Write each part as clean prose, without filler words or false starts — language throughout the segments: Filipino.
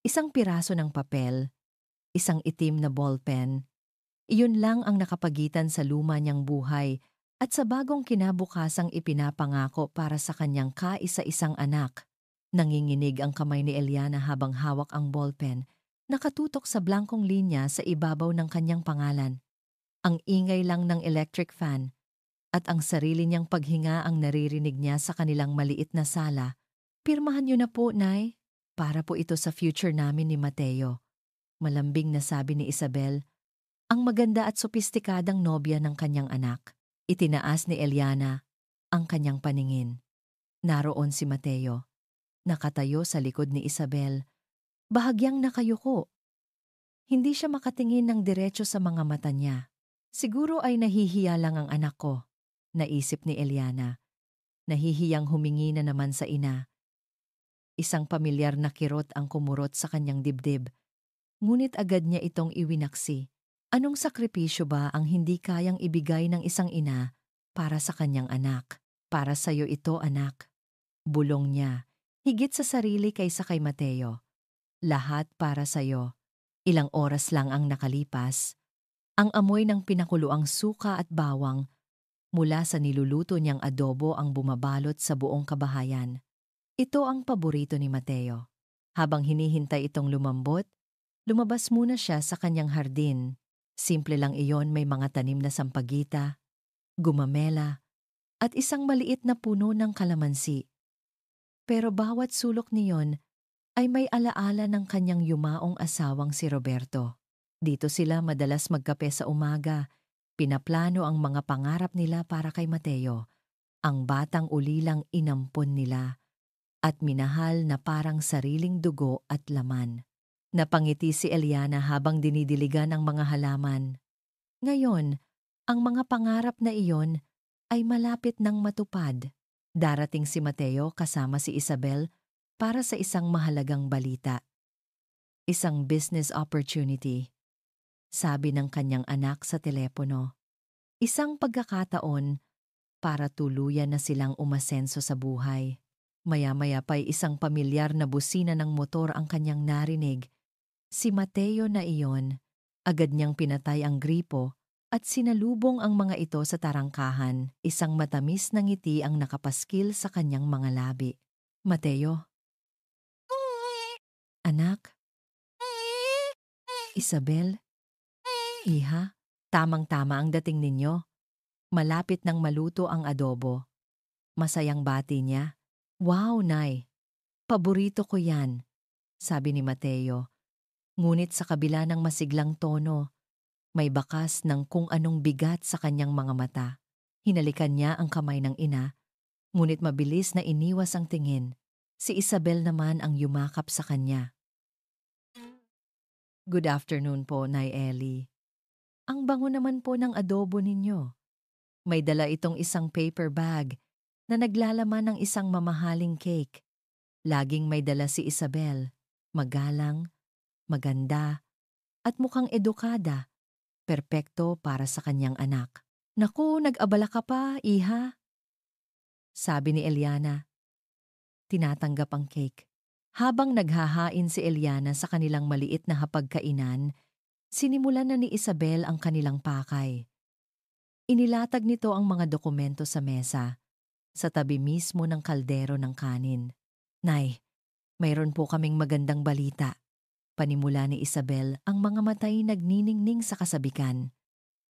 Isang piraso ng papel, isang itim na ballpen, iyon lang ang nakapagitan sa luma niyang buhay at sa bagong kinabukasang ipinapangako para sa kanyang kaisa-isang anak. Nanginginig ang kamay ni Eliana habang hawak ang ballpen, nakatutok sa blankong linya sa ibabaw ng kanyang pangalan. Ang ingay lang ng electric fan at ang sarili niyang paghinga ang naririnig niya sa kanilang maliit na sala. "Pirmahan niyo na po, Nay. Para po ito sa future namin ni Mateo," malambing na sabi ni Isabel, ang maganda at sopistikadang nobya ng kanyang anak. Itinaas ni Eliana ang kanyang paningin. Naroon si Mateo, nakatayo sa likod ni Isabel, bahagyang nakayuko. Hindi siya makatingin ng diretso sa mga mata niya. Siguro ay nahihiya lang ang anak ko, naisip ni Eliana. Nahihiyang humingi na naman sa ina. Isang pamilyar na kirot ang kumurot sa kanyang dibdib, ngunit agad niya itong iwinaksi. Anong sakripisyo ba ang hindi kayang ibigay ng isang ina para sa kanyang anak? "Para sa'yo ito, anak." Bulong niya, higit sa sarili kaysa kay Mateo. "Lahat para sa'yo." Ilang oras lang ang nakalipas. Ang amoy ng pinakuluang suka at bawang mula sa niluluto niyang adobo ang bumabalot sa buong kabahayan. Ito ang paborito ni Mateo. Habang hinihintay itong lumambot, lumabas muna siya sa kanyang hardin. Simple lang iyon, may mga tanim na sampagita, gumamela, at isang maliit na puno ng kalamansi. Pero bawat sulok niyon ay may alaala ng kanyang yumaong asawang si Roberto. Dito sila madalas magkape sa umaga, pinaplano ang mga pangarap nila para kay Mateo, ang batang ulilang inampon nila at minahal na parang sariling dugo at laman. Napangiti si Eliana habang dinidiligan ang mga halaman. Ngayon, ang mga pangarap na iyon ay malapit nang matupad. Darating si Mateo kasama si Isabel para sa isang mahalagang balita. Isang business opportunity, sabi ng kanyang anak sa telepono. Isang pagkakataon para tuluyan na silang umasenso sa buhay. Maya-maya pa'y isang pamilyar na busina ng motor ang kanyang narinig. Si Mateo na iyon, agad niyang pinatay ang gripo at sinalubong ang mga ito sa tarangkahan. Isang matamis na ngiti ang nakapaskil sa kanyang mga labi. "Mateo, anak, Isabel, iha, tamang-tama ang dating ninyo. Malapit nang maluto ang adobo." Masayang bati niya. "Wow, Nay, paborito ko yan," sabi ni Mateo. Ngunit sa kabila ng masiglang tono, may bakas ng kung anong bigat sa kanyang mga mata. Hinalikan niya ang kamay ng ina, ngunit mabilis na iniwas ang tingin. Si Isabel naman ang yumakap sa kanya. "Good afternoon po, Nay Ellie. Ang bango naman po ng adobo ninyo." May dala itong isang paper bag na naglalaman ng isang mamahaling cake. Laging may dala si Isabel, magalang, maganda, at mukhang edukada, perpekto para sa kanyang anak. "Naku, nag-abala ka pa, iha," sabi ni Eliana. Tinatanggap ang cake. Habang naghahain si Eliana sa kanilang maliit na hapagkainan, sinimulan na ni Isabel ang kanilang pakay. Inilatag nito ang mga dokumento sa mesa, sa tabi mismo ng kaldero ng kanin. "Nay, mayroon po kaming magandang balita," panimula ni Isabel, ang mga mata'y nagniningning sa kasabikan.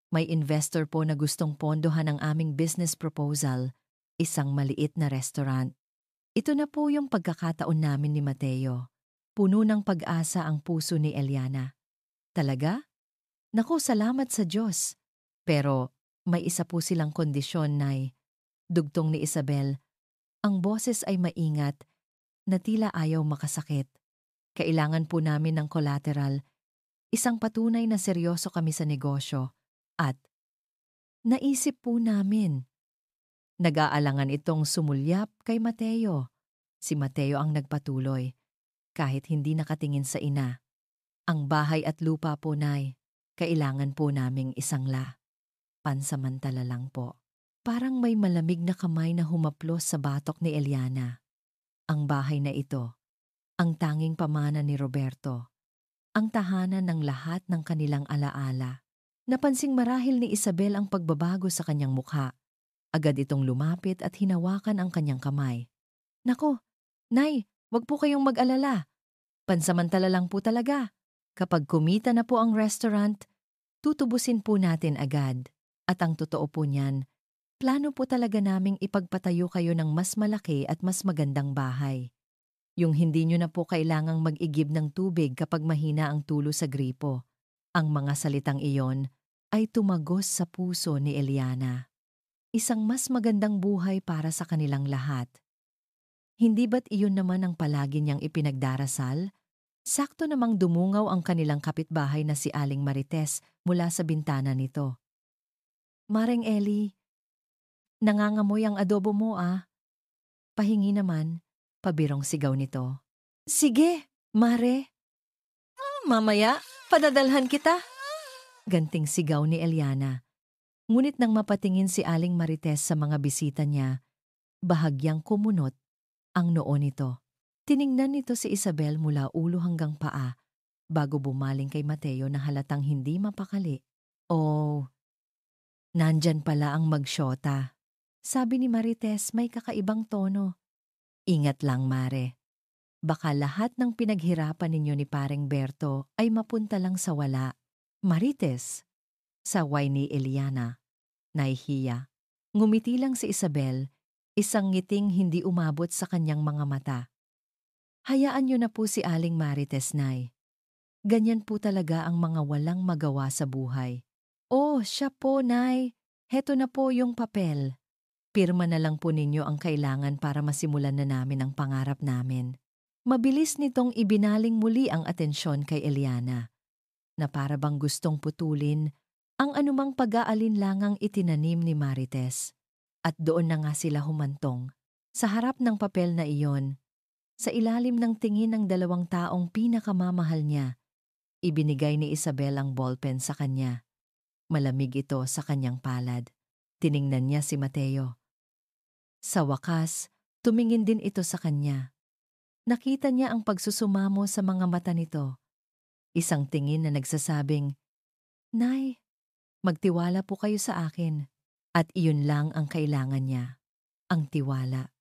"May investor po na gustong pondohan ang aming business proposal, isang maliit na restaurant. Ito na po yung pagkakataon namin ni Mateo." Puno ng pag-asa ang puso ni Eliana. "Talaga? Naku, salamat sa Diyos. Pero may isa po silang kondisyon, Nay." Dugtong ni Isabel. Ang boses ay maingat na tila ayaw makasakit. "Kailangan po namin ng collateral, isang patunay na seryoso kami sa negosyo. At naisip po namin." Nag-aalangan itong sumulyap kay Mateo. Si Mateo ang nagpatuloy, kahit hindi nakatingin sa ina. "Ang bahay at lupa po, Nay. Kailangan po naming isangla. Pansamantala lang po." Parang may malamig na kamay na humaplos sa batok ni Eliana. Ang bahay na ito, ang tanging pamana ni Roberto, ang tahanan ng lahat ng kanilang alaala. Napansing marahil ni Isabel ang pagbabago sa kanyang mukha. Agad itong lumapit at hinawakan ang kanyang kamay. Nako, Nay, wag po kayong mag-alala. Pansamantala lang po talaga. Kapag kumita na po ang restaurant, tutubusin po natin agad. At ang totoo po niyan, plano po talaga naming ipagpatayo kayo ng mas malaki at mas magandang bahay. Yung hindi nyo na po kailangang mag-igib ng tubig kapag mahina ang tulo sa gripo. Ang mga salitang iyon ay tumagos sa puso ni Eliana. Isang mas magandang buhay para sa kanilang lahat. Hindi ba't iyon naman ang palagi niyang ipinagdarasal? Sakto namang dumungaw ang kanilang kapitbahay na si Aling Marites mula sa bintana nito. Maring Eli, nangangamoy ang adobo mo ah. Pahingi naman, pabirong sigaw nito. Sige, Mare. Mamaya, padadalhan kita. Ganting sigaw ni Eliana. Ngunit nang mapatingin si Aling Marites sa mga bisita niya, bahagyang kumunot ang noo nito. Tiningnan nito si Isabel mula ulo hanggang paa bago bumaling kay Mateo na halatang hindi mapakali. Oh, nandyan pala ang magsyota. Sabi ni Marites may kakaibang tono. Ingat lang, Mare. Baka lahat ng pinaghirapan ninyo ni Paring Berto ay mapunta lang sa wala. Marites, saway ni Eliana. Nahihiya. Ngumiti lang si Isabel, isang ngiting hindi umabot sa kanyang mga mata. Hayaan niyo na po si Aling Marites, Nay. Ganyan po talaga ang mga walang magawa sa buhay. Oh, siya po, Nay. Heto na po yung papel. Pirma na lang po ninyo ang kailangan para masimulan na namin ang pangarap namin. Mabilis nitong ibinaling muli ang atensyon kay Eliana, na para bang gustong putulin ang anumang pag-aalinlangang itinanim ni Marites. At doon na nga sila humantong. Sa harap ng papel na iyon, sa ilalim ng tingin ng dalawang taong pinakamamahal niya, ibinigay ni Isabel ang ballpen sa kanya. Malamig ito sa kanyang palad. Tiningnan niya si Mateo. Sa wakas, tumingin din ito sa kanya. Nakita niya ang pagsusumamo sa mga mata nito. Isang tingin na nagsasabing, Nay, magtiwala po kayo sa akin. At iyon lang ang kailangan niya, ang tiwala.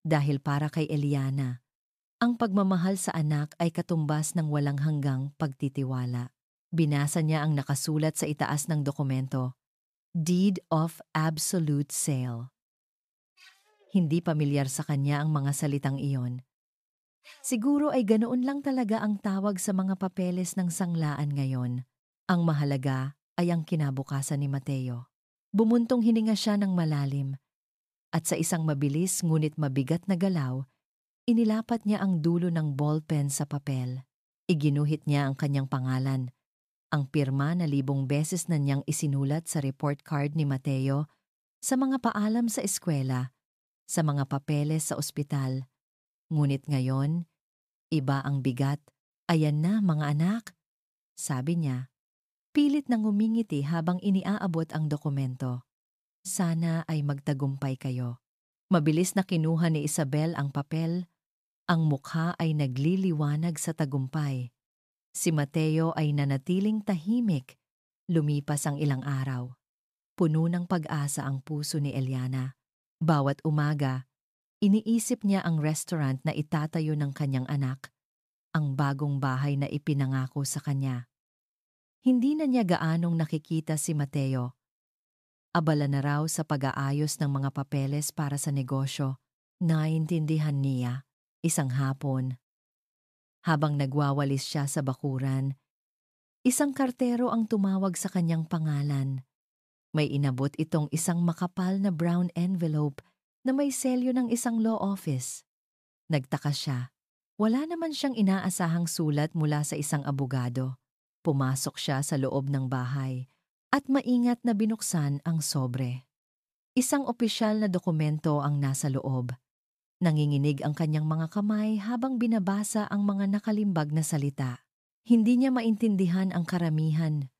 Dahil para kay Eliana, ang pagmamahal sa anak ay katumbas ng walang hanggang pagtitiwala. Binasa niya ang nakasulat sa itaas ng dokumento, Deed of Absolute Sale. Hindi pamilyar sa kanya ang mga salitang iyon. Siguro ay ganoon lang talaga ang tawag sa mga papeles ng sanglaan ngayon. Ang mahalaga ay ang kinabukasan ni Mateo. Bumuntong hininga siya ng malalim at sa isang mabilis ngunit mabigat na galaw, inilapat niya ang dulo ng ballpen sa papel. Iginuhit niya ang kanyang pangalan, ang pirma na 1,000 beses na niyang isinulat sa report card ni Mateo, sa mga paalam sa eskwela, sa mga papeles sa ospital. Ngunit ngayon, iba ang bigat. Ayan na mga anak, sabi niya. Pilit nang ngumingiti habang iniaabot ang dokumento. Sana ay magtagumpay kayo. Mabilis na kinuha ni Isabel ang papel. Ang mukha ay nagliliwanag sa tagumpay. Si Mateo ay nanatiling tahimik. Lumipas ang ilang araw. Puno ng pag-asa ang puso ni Eliana. Bawat umaga, iniisip niya ang restaurant na itatayo ng kanyang anak, ang bagong bahay na ipinangako sa kanya. Hindi na niya gaanong nakikita si Mateo. Abala na raw sa pag-aayos ng mga papeles para sa negosyo. Naintindihan niya, isang hapon. Habang nagwawalis siya sa bakuran, isang kartero ang tumawag sa kanyang pangalan. May inabot itong isang makapal na brown envelope na may selyo ng isang law office. Nagtaka siya. Wala naman siyang inaasahang sulat mula sa isang abogado. Pumasok siya sa loob ng bahay at maingat na binuksan ang sobre. Isang opisyal na dokumento ang nasa loob. Nanginginig ang kanyang mga kamay habang binabasa ang mga nakalimbag na salita. Hindi niya maintindihan ang karamihan.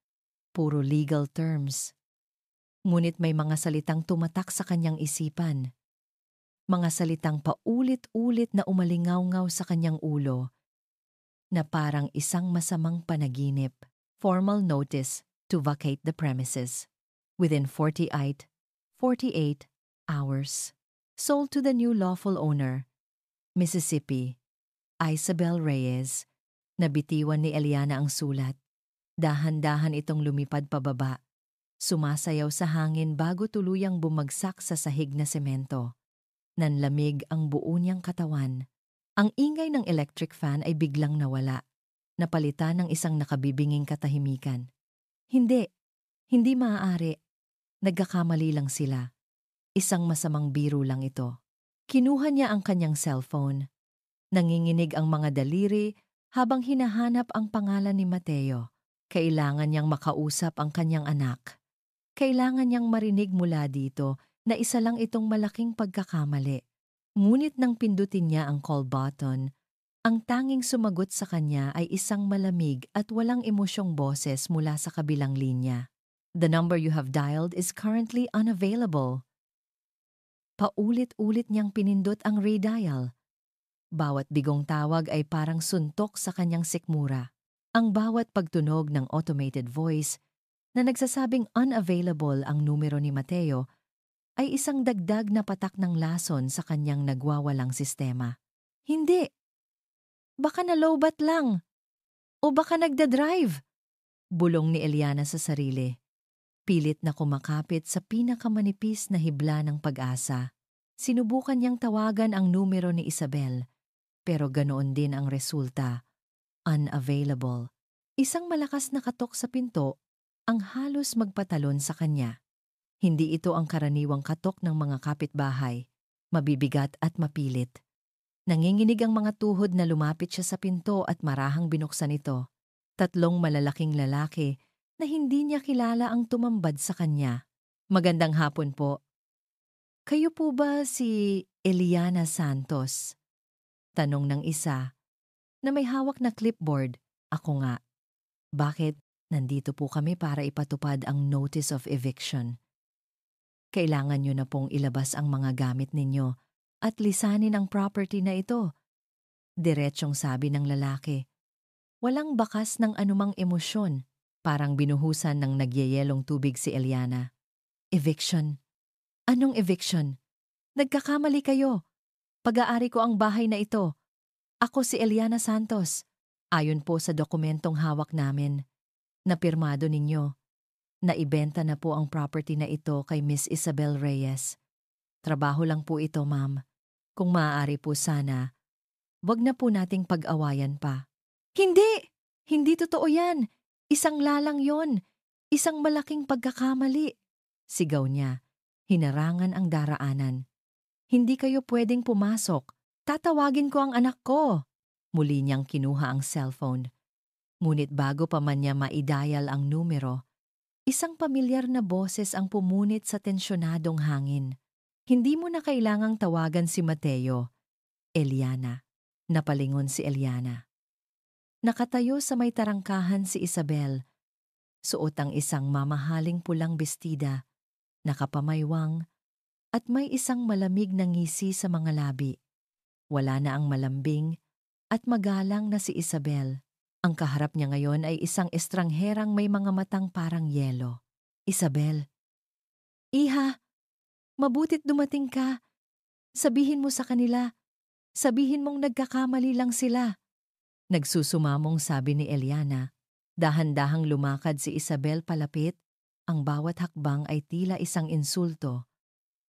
Puro legal terms. Ngunit may mga salitang tumatak sa kanyang isipan. Mga salitang paulit-ulit na umalingaw-ngaw sa kanyang ulo na parang isang masamang panaginip. Formal notice to vacate the premises. Within 48 hours. Sold to the new lawful owner, Mississippi, Isabel Reyes. Nabitiwan ni Eliana ang sulat. Dahan-dahan itong lumipad pababa. Sumasayaw sa hangin bago tuluyang bumagsak sa sahig na semento. Nanlamig ang buo niyang katawan. Ang ingay ng electric fan ay biglang nawala. Napalitan ng isang nakabibinging katahimikan. Hindi maaari. Nagkakamali lang sila. Isang masamang biro lang ito. Kinuha niya ang kanyang cellphone. Nanginginig ang mga daliri habang hinahanap ang pangalan ni Mateo. Kailangan niyang makausap ang kanyang anak. Kailangan niyang marinig mula dito na isa lang itong malaking pagkakamali. Ngunit nang pindutin niya ang call button, ang tanging sumagot sa kanya ay isang malamig at walang emosyong boses mula sa kabilang linya. The number you have dialed is currently unavailable. Paulit-ulit niyang pinindot ang redial. Bawat bigong tawag ay parang suntok sa kanyang sikmura. Ang bawat pagtunog ng automated voice na nagsasabing unavailable ang numero ni Mateo ay isang dagdag na patak ng lason sa kanyang nagwawalang sistema. Hindi! Baka na-lowbat lang. O baka nagdadrive. Bulong ni Eliana sa sarili. Pilit na kumakapit sa pinakamanipis na hibla ng pag-asa. Sinubukan niyang tawagan ang numero ni Isabel, pero ganoon din ang resulta. Unavailable. Isang malakas na katok sa pinto ang halos magpatalon sa kanya. Hindi ito ang karaniwang katok ng mga kapitbahay, mabibigat at mapilit. Nanginginig ang mga tuhod na lumapit siya sa pinto at marahang binuksan ito. 3 malalaking lalaki na hindi niya kilala ang tumambad sa kanya. Magandang hapon po. Kayo po ba si Eliana Santos? Tanong ng isa na may hawak na clipboard. Ako nga. Bakit? Nandito po kami para ipatupad ang notice of eviction. Kailangan nyo na pong ilabas ang mga gamit ninyo at lisanin ang property na ito. Diretsyong sabi ng lalaki. Walang bakas ng anumang emosyon. Parang binuhusan ng nagyayelong tubig si Eliana. Eviction? Anong eviction? Nagkakamali kayo. Pag-aari ko ang bahay na ito. Ako si Eliana Santos. Ayon po sa dokumentong hawak namin. Napirmado ninyo. Naibenta na po ang property na ito kay Miss Isabel Reyes. Trabaho lang po ito, ma'am. Kung maaari po sana, wag na po nating pag-awayan pa. Hindi! Hindi totoo yan! Isang lalang yon! Isang malaking pagkakamali! Sigaw niya. Hinarangan ang daraanan. Hindi kayo pwedeng pumasok. Tatawagin ko ang anak ko. Muli niyang kinuha ang cellphone. Ngunit bago pa man niya maidial ang numero, isang pamilyar na boses ang pumunit sa tensyonadong hangin. Hindi mo na kailangang tawagan si Mateo. Eliana. Napalingon si Eliana. Nakatayo sa may tarangkahan si Isabel. Suot ang isang mamahaling pulang bestida, nakapamaywang, at may isang malamig na ngisi sa mga labi. Wala na ang malambing at magalang na si Isabel. Ang kaharap niya ngayon ay isang estrangherang may mga matang parang yelo. Isabel. Iha, mabutit dumating ka. Sabihin mo sa kanila. Sabihin mong nagkakamali lang sila. Nagsusumamong sabi ni Eliana. Dahan-dahang lumakad si Isabel palapit. Ang bawat hakbang ay tila isang insulto.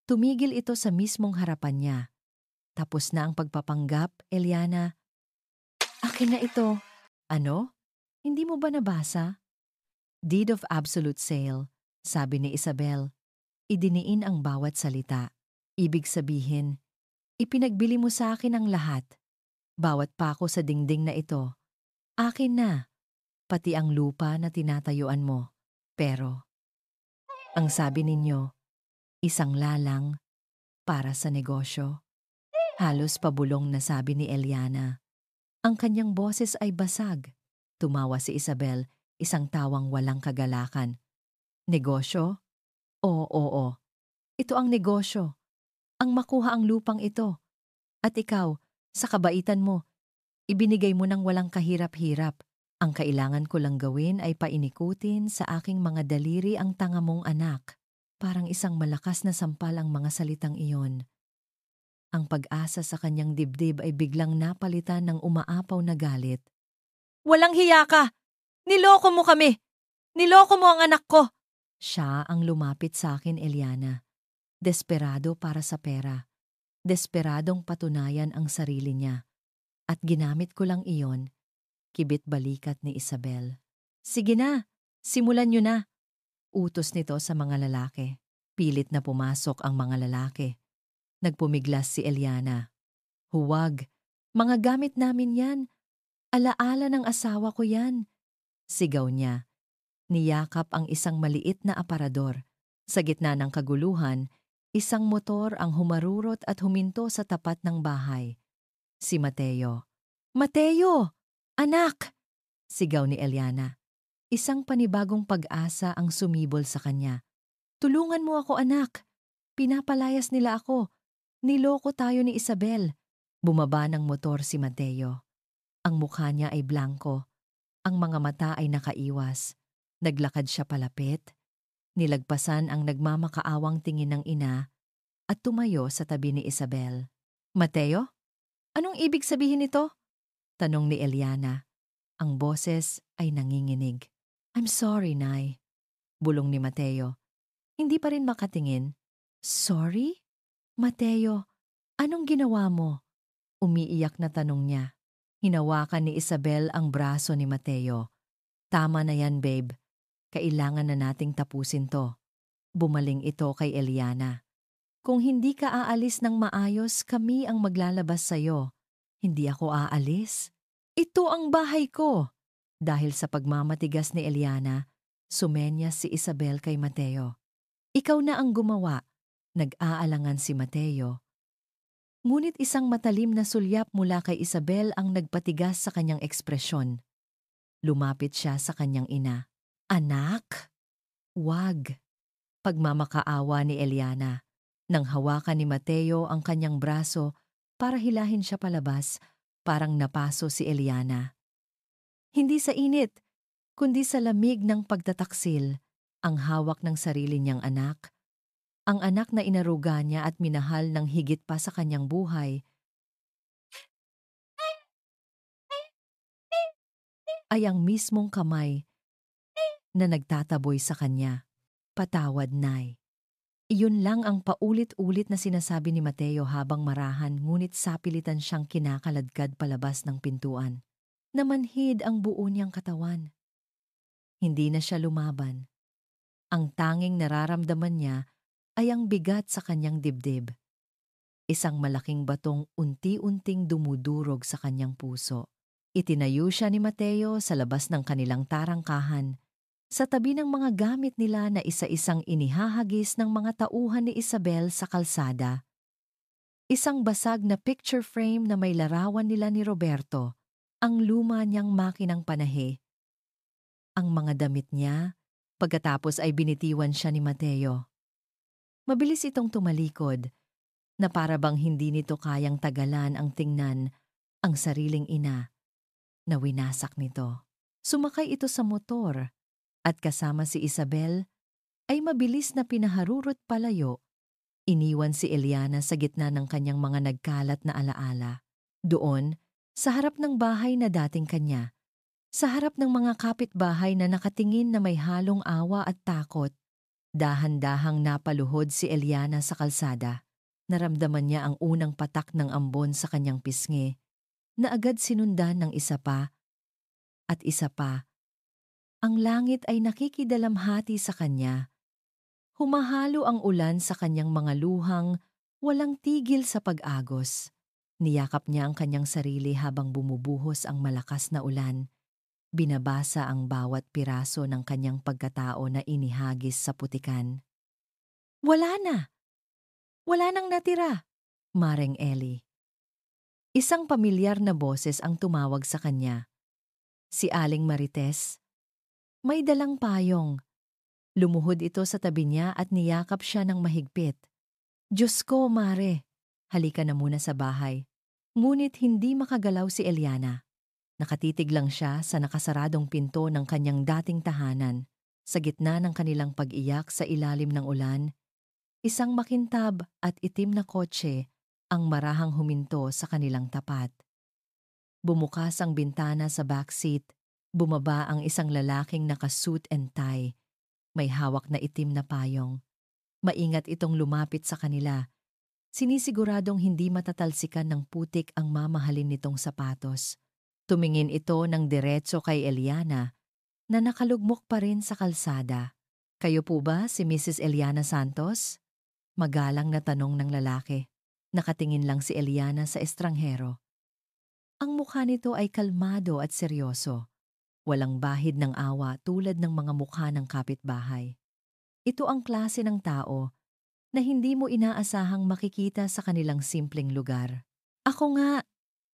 Tumigil ito sa mismong harapan niya. Tapos na ang pagpapanggap, Eliana. Akin na ito. Ano? Hindi mo ba nabasa? Deed of absolute sale, sabi ni Isabel. Idiniin ang bawat salita. Ibig sabihin, ipinagbili mo sa akin ang lahat. Bawat pako sa dingding na ito. Akin na, pati ang lupa na tinatayuan mo. Pero, ang sabi ninyo, isang lalang para sa negosyo. Halos pabulong na sabi ni Eliana. Ang kanyang boses ay basag. Tumawa si Isabel, isang tawang walang kagalakan. Negosyo? Oo. Ito ang negosyo. ang makuha ang lupang ito. At ikaw, sa kabaitan mo, ibinigay mo ng walang kahirap-hirap. Ang kailangan ko lang gawin ay painikutin sa aking mga daliri ang tanga mong anak. Parang isang malakas na sampal ang mga salitang iyon. Ang pag-asa sa kanyang dibdib ay biglang napalitan ng umaapaw na galit. Walang hiya ka! Niloko mo kami! Niloko mo ang anak ko! Siya ang lumapit sa akin, Eliana. Desperado para sa pera. Desperadong patunayan ang sarili niya. At ginamit ko lang iyon, kibit balikat ni Isabel. Sige na, simulan niyo na. Utos nito sa mga lalaki. Pilit na pumasok ang mga lalaki. Nagpumiglas si Eliana. Huwag, mga gamit namin yan. Alaala ng asawa ko yan. Sigaw niya. Niyakap ang isang maliit na aparador. Sa gitna ng kaguluhan, isang motor ang humarurot at huminto sa tapat ng bahay. Si Mateo. Mateo! Anak! Sigaw ni Eliana. Isang panibagong pag-asa ang sumibol sa kanya. Tulungan mo ako, anak. Pinapalayas nila ako. Niloko tayo ni Isabel. Bumaba ng motor si Mateo. Ang mukha niya ay blanko. Ang mga mata ay nakaiwas. Naglakad siya palapit. Nilagpasan ang nagmamakaawang tingin ng ina at tumayo sa tabi ni Isabel. Mateo? Anong ibig sabihin nito? Tanong ni Eliana. Ang boses ay nanginginig. I'm sorry, Nay. Bulong ni Mateo. Hindi pa rin makatingin. Sorry? Mateo, anong ginawa mo? Umiiyak na tanong niya. Hinawakan ni Isabel ang braso ni Mateo. Tama na yan, babe. Kailangan na nating tapusin to. Bumaling ito kay Eliana. Kung hindi ka aalis ng maayos, kami ang maglalabas sa'yo. Hindi ako aalis. Ito ang bahay ko. Dahil sa pagmamatigas ni Eliana, sumenyas si Isabel kay Mateo. Ikaw na ang gumawa. Nag-aalangan si Mateo. Ngunit isang matalim na sulyap mula kay Isabel ang nagpatigas sa kanyang ekspresyon. Lumapit siya sa kanyang ina. Anak? Wag. Pagmamakaawa ni Eliana. Nang hawakan ni Mateo ang kanyang braso para hilahin siya palabas, parang napaso si Eliana. Hindi sa init, kundi sa lamig ng pagtataksil, ang hawak ng sarili niyang anak, ang anak na inaruga niya at minahal ng higit pa sa kanyang buhay, ay ang mismong kamay na nagtataboy sa kanya. Patawad, Nay. Iyon lang ang paulit-ulit na sinasabi ni Mateo habang marahan ngunit sapilitan siyang kinakaladkad palabas ng pintuan. Namanhid ang buo niyang katawan. Hindi na siya lumaban. Ang tanging nararamdaman niya ay ang bigat sa kanyang dibdib. Isang malaking batong unti-unting dumudurog sa kanyang puso. Itinayo siya ni Mateo sa labas ng kanilang tarangkahan, sa tabi ng mga gamit nila na isa-isang inihahagis ng mga tauhan ni Isabel sa kalsada. Isang basag na picture frame na may larawan nila ni Roberto, ang luma niyang makinang panahe. Ang mga damit niya, pagkatapos ay binitiwan siya ni Mateo. Mabilis itong tumalikod, na para bang hindi nito kayang tagalan ang tingnan ang sariling ina, na winasak nito. Sumakay ito sa motor, at kasama si Isabel, ay mabilis na pinaharurot palayo. Iniwan si Eliana sa gitna ng kanyang mga nagkalat na alaala. Doon, sa harap ng bahay na dating kanya, sa harap ng mga kapitbahay na nakatingin na may halong awa at takot, dahan-dahang napaluhod si Eliana sa kalsada. Naramdaman niya ang unang patak ng ambon sa kanyang pisngi, na agad sinundan ng isa pa at isa pa. Ang langit ay nakikidalamhati sa kanya. Humahalo ang ulan sa kanyang mga luhang, walang tigil sa pag-agos. Niyakap niya ang kanyang sarili habang bumubuhos ang malakas na ulan. Binabasa ang bawat piraso ng kanyang pagkatao na inihagis sa putikan. Wala na! Wala nang natira! Mareng Ellie. Isang pamilyar na boses ang tumawag sa kanya. Si Aling Marites. May dalang payong. Lumuhod ito sa tabi niya at niyakap siya ng mahigpit. Diyos ko, Mare, halika na muna sa bahay. Ngunit hindi makagalaw si Eliana. Nakatitig lang siya sa nakasaradong pinto ng kanyang dating tahanan. Sa gitna ng kanilang pag-iyak sa ilalim ng ulan, isang makintab at itim na kotse ang marahang huminto sa kanilang tapat. Bumukas ang bintana sa backseat, bumaba ang isang lalaking naka-suit and tie, may hawak na itim na payong. Maingat itong lumapit sa kanila, sinisiguradong hindi matatalsikan ng putik ang mamahalin nitong sapatos. Tumingin ito ng diretso kay Eliana na nakalugmok pa rin sa kalsada. Kayo po ba si Mrs. Eliana Santos? Magalang na tanong ng lalaki. Nakatingin lang si Eliana sa estranghero. Ang mukha nito ay kalmado at seryoso. Walang bahid ng awa tulad ng mga mukha ng kapitbahay. Ito ang klase ng tao na hindi mo inaasahang makikita sa kanilang simpleng lugar. Ako nga,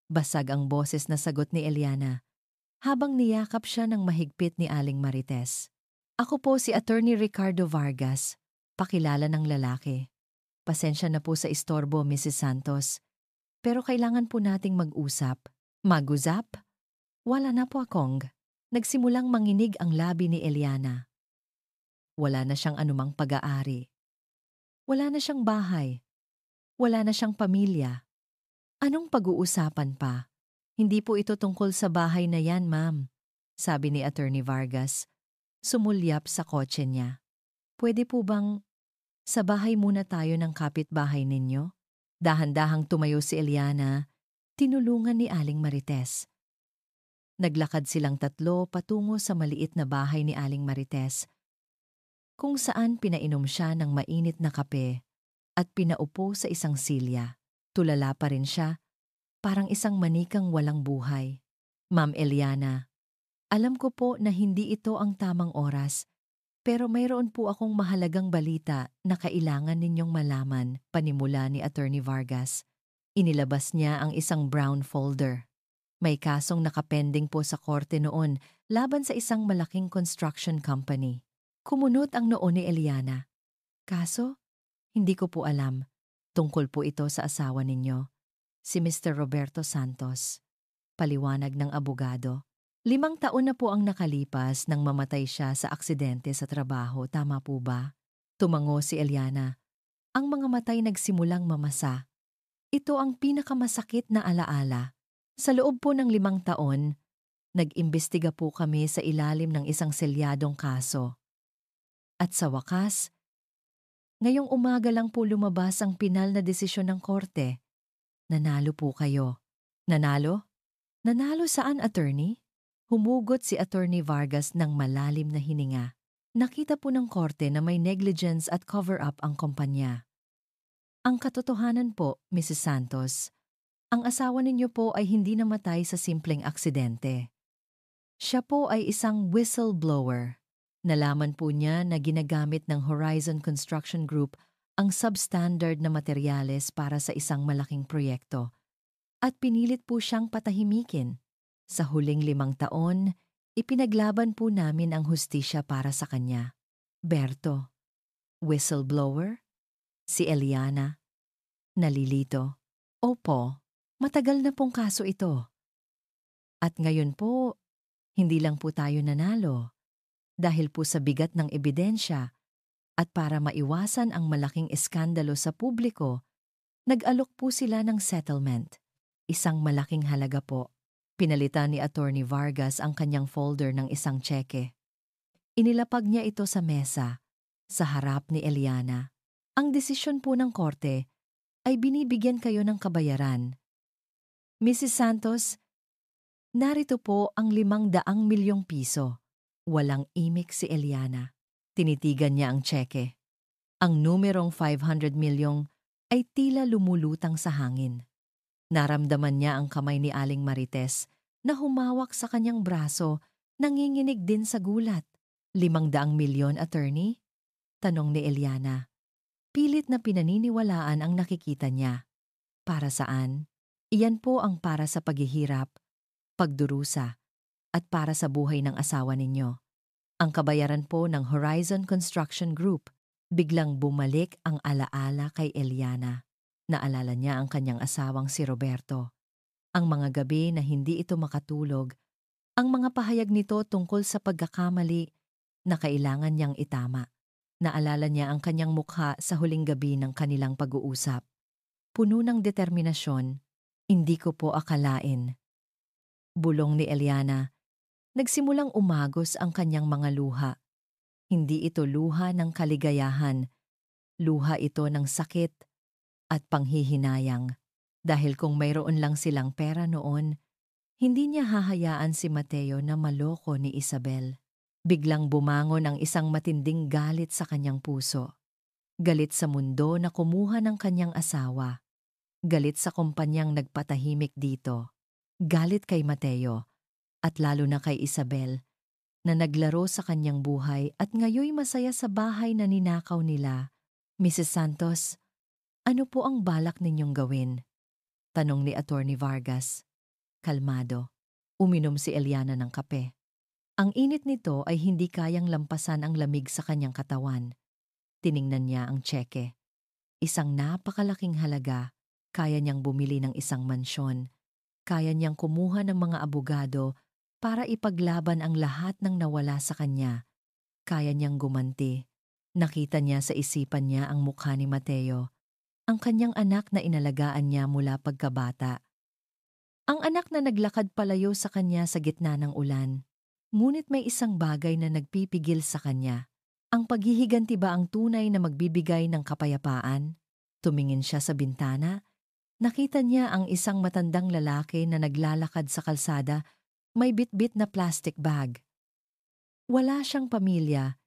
basag ang boses na sagot ni Eliana, habang niyakap siya ng mahigpit ni Aling Marites. Ako po si Attorney Ricardo Vargas, pakilala ng lalaki. Pasensya na po sa istorbo, Mrs. Santos, pero kailangan po nating mag-usap. Mag-usap? Wala na po akong. Nagsimulang manginig ang labi ni Eliana. Wala na siyang anumang pag-aari. Wala na siyang bahay. Wala na siyang pamilya. Anong pag-uusapan pa? Hindi po ito tungkol sa bahay na yan, ma'am, sabi ni Attorney Vargas, sumulyap sa kotse niya. Pwede po bang sa bahay muna tayo ng kapitbahay ninyo? Dahan-dahang tumayo si Eliana, tinulungan ni Aling Marites. Naglakad silang tatlo patungo sa maliit na bahay ni Aling Marites, kung saan pinainom siya ng mainit na kape at pinaupo sa isang silya. Tulala pa rin siya, parang isang manikang walang buhay. Ma'am Eliana, alam ko po na hindi ito ang tamang oras, pero mayroon po akong mahalagang balita na kailangan ninyong malaman, panimula ni Attorney Vargas. Inilabas niya ang isang brown folder. May kasong nakapending po sa korte noon laban sa isang malaking construction company. Kumunot ang noo ni Eliana. Kaso? Hindi ko po alam. Tungkol po ito sa asawa ninyo, si Mr. Roberto Santos. Paliwanag ng abogado. 5 taon na po ang nakalipas nang mamatay siya sa aksidente sa trabaho, tama po ba? Tumango si Eliana. Ang mga matay nagsimulang mamasa. Ito ang pinakamasakit na alaala. Sa loob po ng 5 taon, nag-imbestiga po kami sa ilalim ng isang selyadong kaso. At sa wakas, ngayong umaga lang po lumabas ang pinal na desisyon ng korte. Nanalo po kayo. Nanalo? Nanalo saan, attorney? Humugot si Attorney Vargas ng malalim na hininga. Nakita po ng korte na may negligence at cover-up ang kumpanya. Ang katotohanan po, Mrs. Santos, ang asawa ninyo po ay hindi namatay sa simpleng aksidente. Siya po ay isang whistleblower. Nalaman po niya na ginagamit ng Horizon Construction Group ang substandard na materyales para sa isang malaking proyekto at pinilit po siyang patahimikin. Sa huling 5 taon, ipinaglaban po namin ang hustisya para sa kanya. Berto, whistleblower? Si Eliana, nalilito. Opo. Matagal na pong kaso ito. At ngayon po, hindi lang po tayo nanalo. Dahil po sa bigat ng ebidensya at para maiwasan ang malaking eskandalo sa publiko, nag-alok po sila ng settlement. Isang malaking halaga po. Pinalitan ni Attorney Vargas ang kanyang folder ng isang tseke. Inilapag niya ito sa mesa, sa harap ni Eliana. Ang desisyon po ng korte ay binibigyan kayo ng kabayaran. Mrs. Santos, narito po ang 500 milyong piso. Walang imik si Eliana. Tinitigan niya ang tseke. Ang numerong 500 milyong ay tila lumulutang sa hangin. Naramdaman niya ang kamay ni Aling Marites na humawak sa kanyang braso, nanginginig din sa gulat. 500 milyon, attorney? Tanong ni Eliana. Pilit na pinaniniwalaan ang nakikita niya. Para saan? Iyan po ang para sa paghihirap, pagdurusa, at para sa buhay ng asawa ninyo. Ang kabayaran po ng Horizon Construction Group. Biglang bumalik ang alaala kay Eliana. Naalala niya ang kanyang asawang si Roberto. Ang mga gabi na hindi ito makatulog, ang mga pahayag nito tungkol sa pagkakamali na kailangan niyang itama. Naalala niya ang kanyang mukha sa huling gabi ng kanilang pag-uusap. Puno ng determinasyon, hindi ko po akalain. Bulong ni Eliana, nagsimulang umagos ang kanyang mga luha. Hindi ito luha ng kaligayahan, luha ito ng sakit at panghihinayang. Dahil kung mayroon lang silang pera noon, hindi niya hahayaan si Mateo na maloko ni Isabel. Biglang bumangon ang isang matinding galit sa kanyang puso. Galit sa mundo na kumuha ng kanyang asawa. Galit sa kumpanyang nagpatahimik dito. Galit kay Mateo at lalo na kay Isabel na naglaro sa kanyang buhay at ngayoy masaya sa bahay na ninakaw nila. Mrs. Santos, ano po ang balak ninyong gawin? Tanong ni Attorney Vargas. Kalmado. Uminom si Eliana ng kape. Ang init nito ay hindi kayang lampasan ang lamig sa kanyang katawan. Tiningnan niya ang tseke. Isang napakalaking halaga. Kaya niyang bumili ng isang mansyon. Kaya niyang kumuha ng mga abogado para ipaglaban ang lahat ng nawala sa kanya. Kaya niyang gumanti. Nakita niya sa isipan niya ang mukha ni Mateo, ang kanyang anak na inalagaan niya mula pagkabata. Ang anak na naglakad palayo sa kanya sa gitna ng ulan. Ngunit may isang bagay na nagpipigil sa kanya. Ang paghihiganti ba ang tunay na magbibigay ng kapayapaan? Tumingin siya sa bintana. Nakita niya ang isang matandang lalaki na naglalakad sa kalsada, may bitbit na plastic bag. Wala siyang pamilya,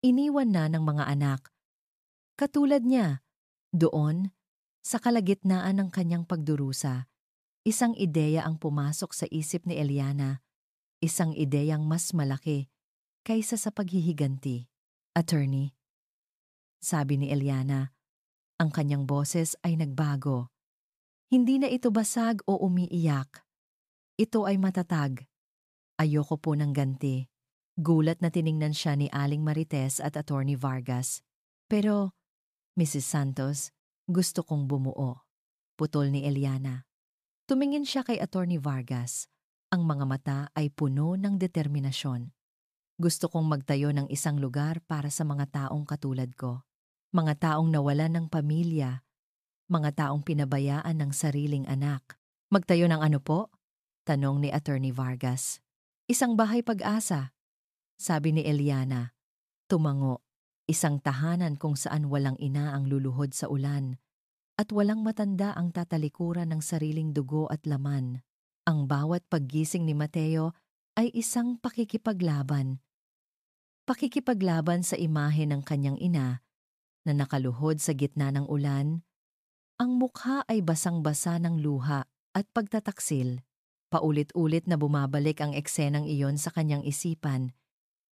iniwan na ng mga anak. Katulad niya, doon, sa kalagitnaan ng kanyang pagdurusa, isang ideya ang pumasok sa isip ni Eliana, isang ideyang mas malaki kaysa sa paghihiganti. Attorney, sabi ni Eliana, ang kanyang boses ay nagbago. Hindi na ito basag o umiiyak. Ito ay matatag. Ayoko po ng ganti. Gulat na tiningnan siya ni Aling Marites at Attorney Vargas. Pero, Mrs. Santos, gusto kong bumuo. Putol ni Eliana. Tumingin siya kay Attorney Vargas. Ang mga mata ay puno ng determinasyon. Gusto kong magtayo ng isang lugar para sa mga taong katulad ko. Mga taong nawalan ng pamilya. Mga taong pinabayaan ng sariling anak. Magtayo ng ano po? Tanong ni Attorney Vargas. Isang bahay pag-asa, sabi ni Eliana. Tumango. Isang tahanan kung saan walang ina ang luluhod sa ulan at walang matanda ang tatalikuran ng sariling dugo at laman. Ang bawat paggising ni Mateo ay isang pakikipaglaban. Pakikipaglaban sa imahe ng kanyang ina na nakaluhod sa gitna ng ulan. Ang mukha ay basang-basa ng luha at pagtataksil. Paulit-ulit na bumabalik ang eksenang iyon sa kanyang isipan.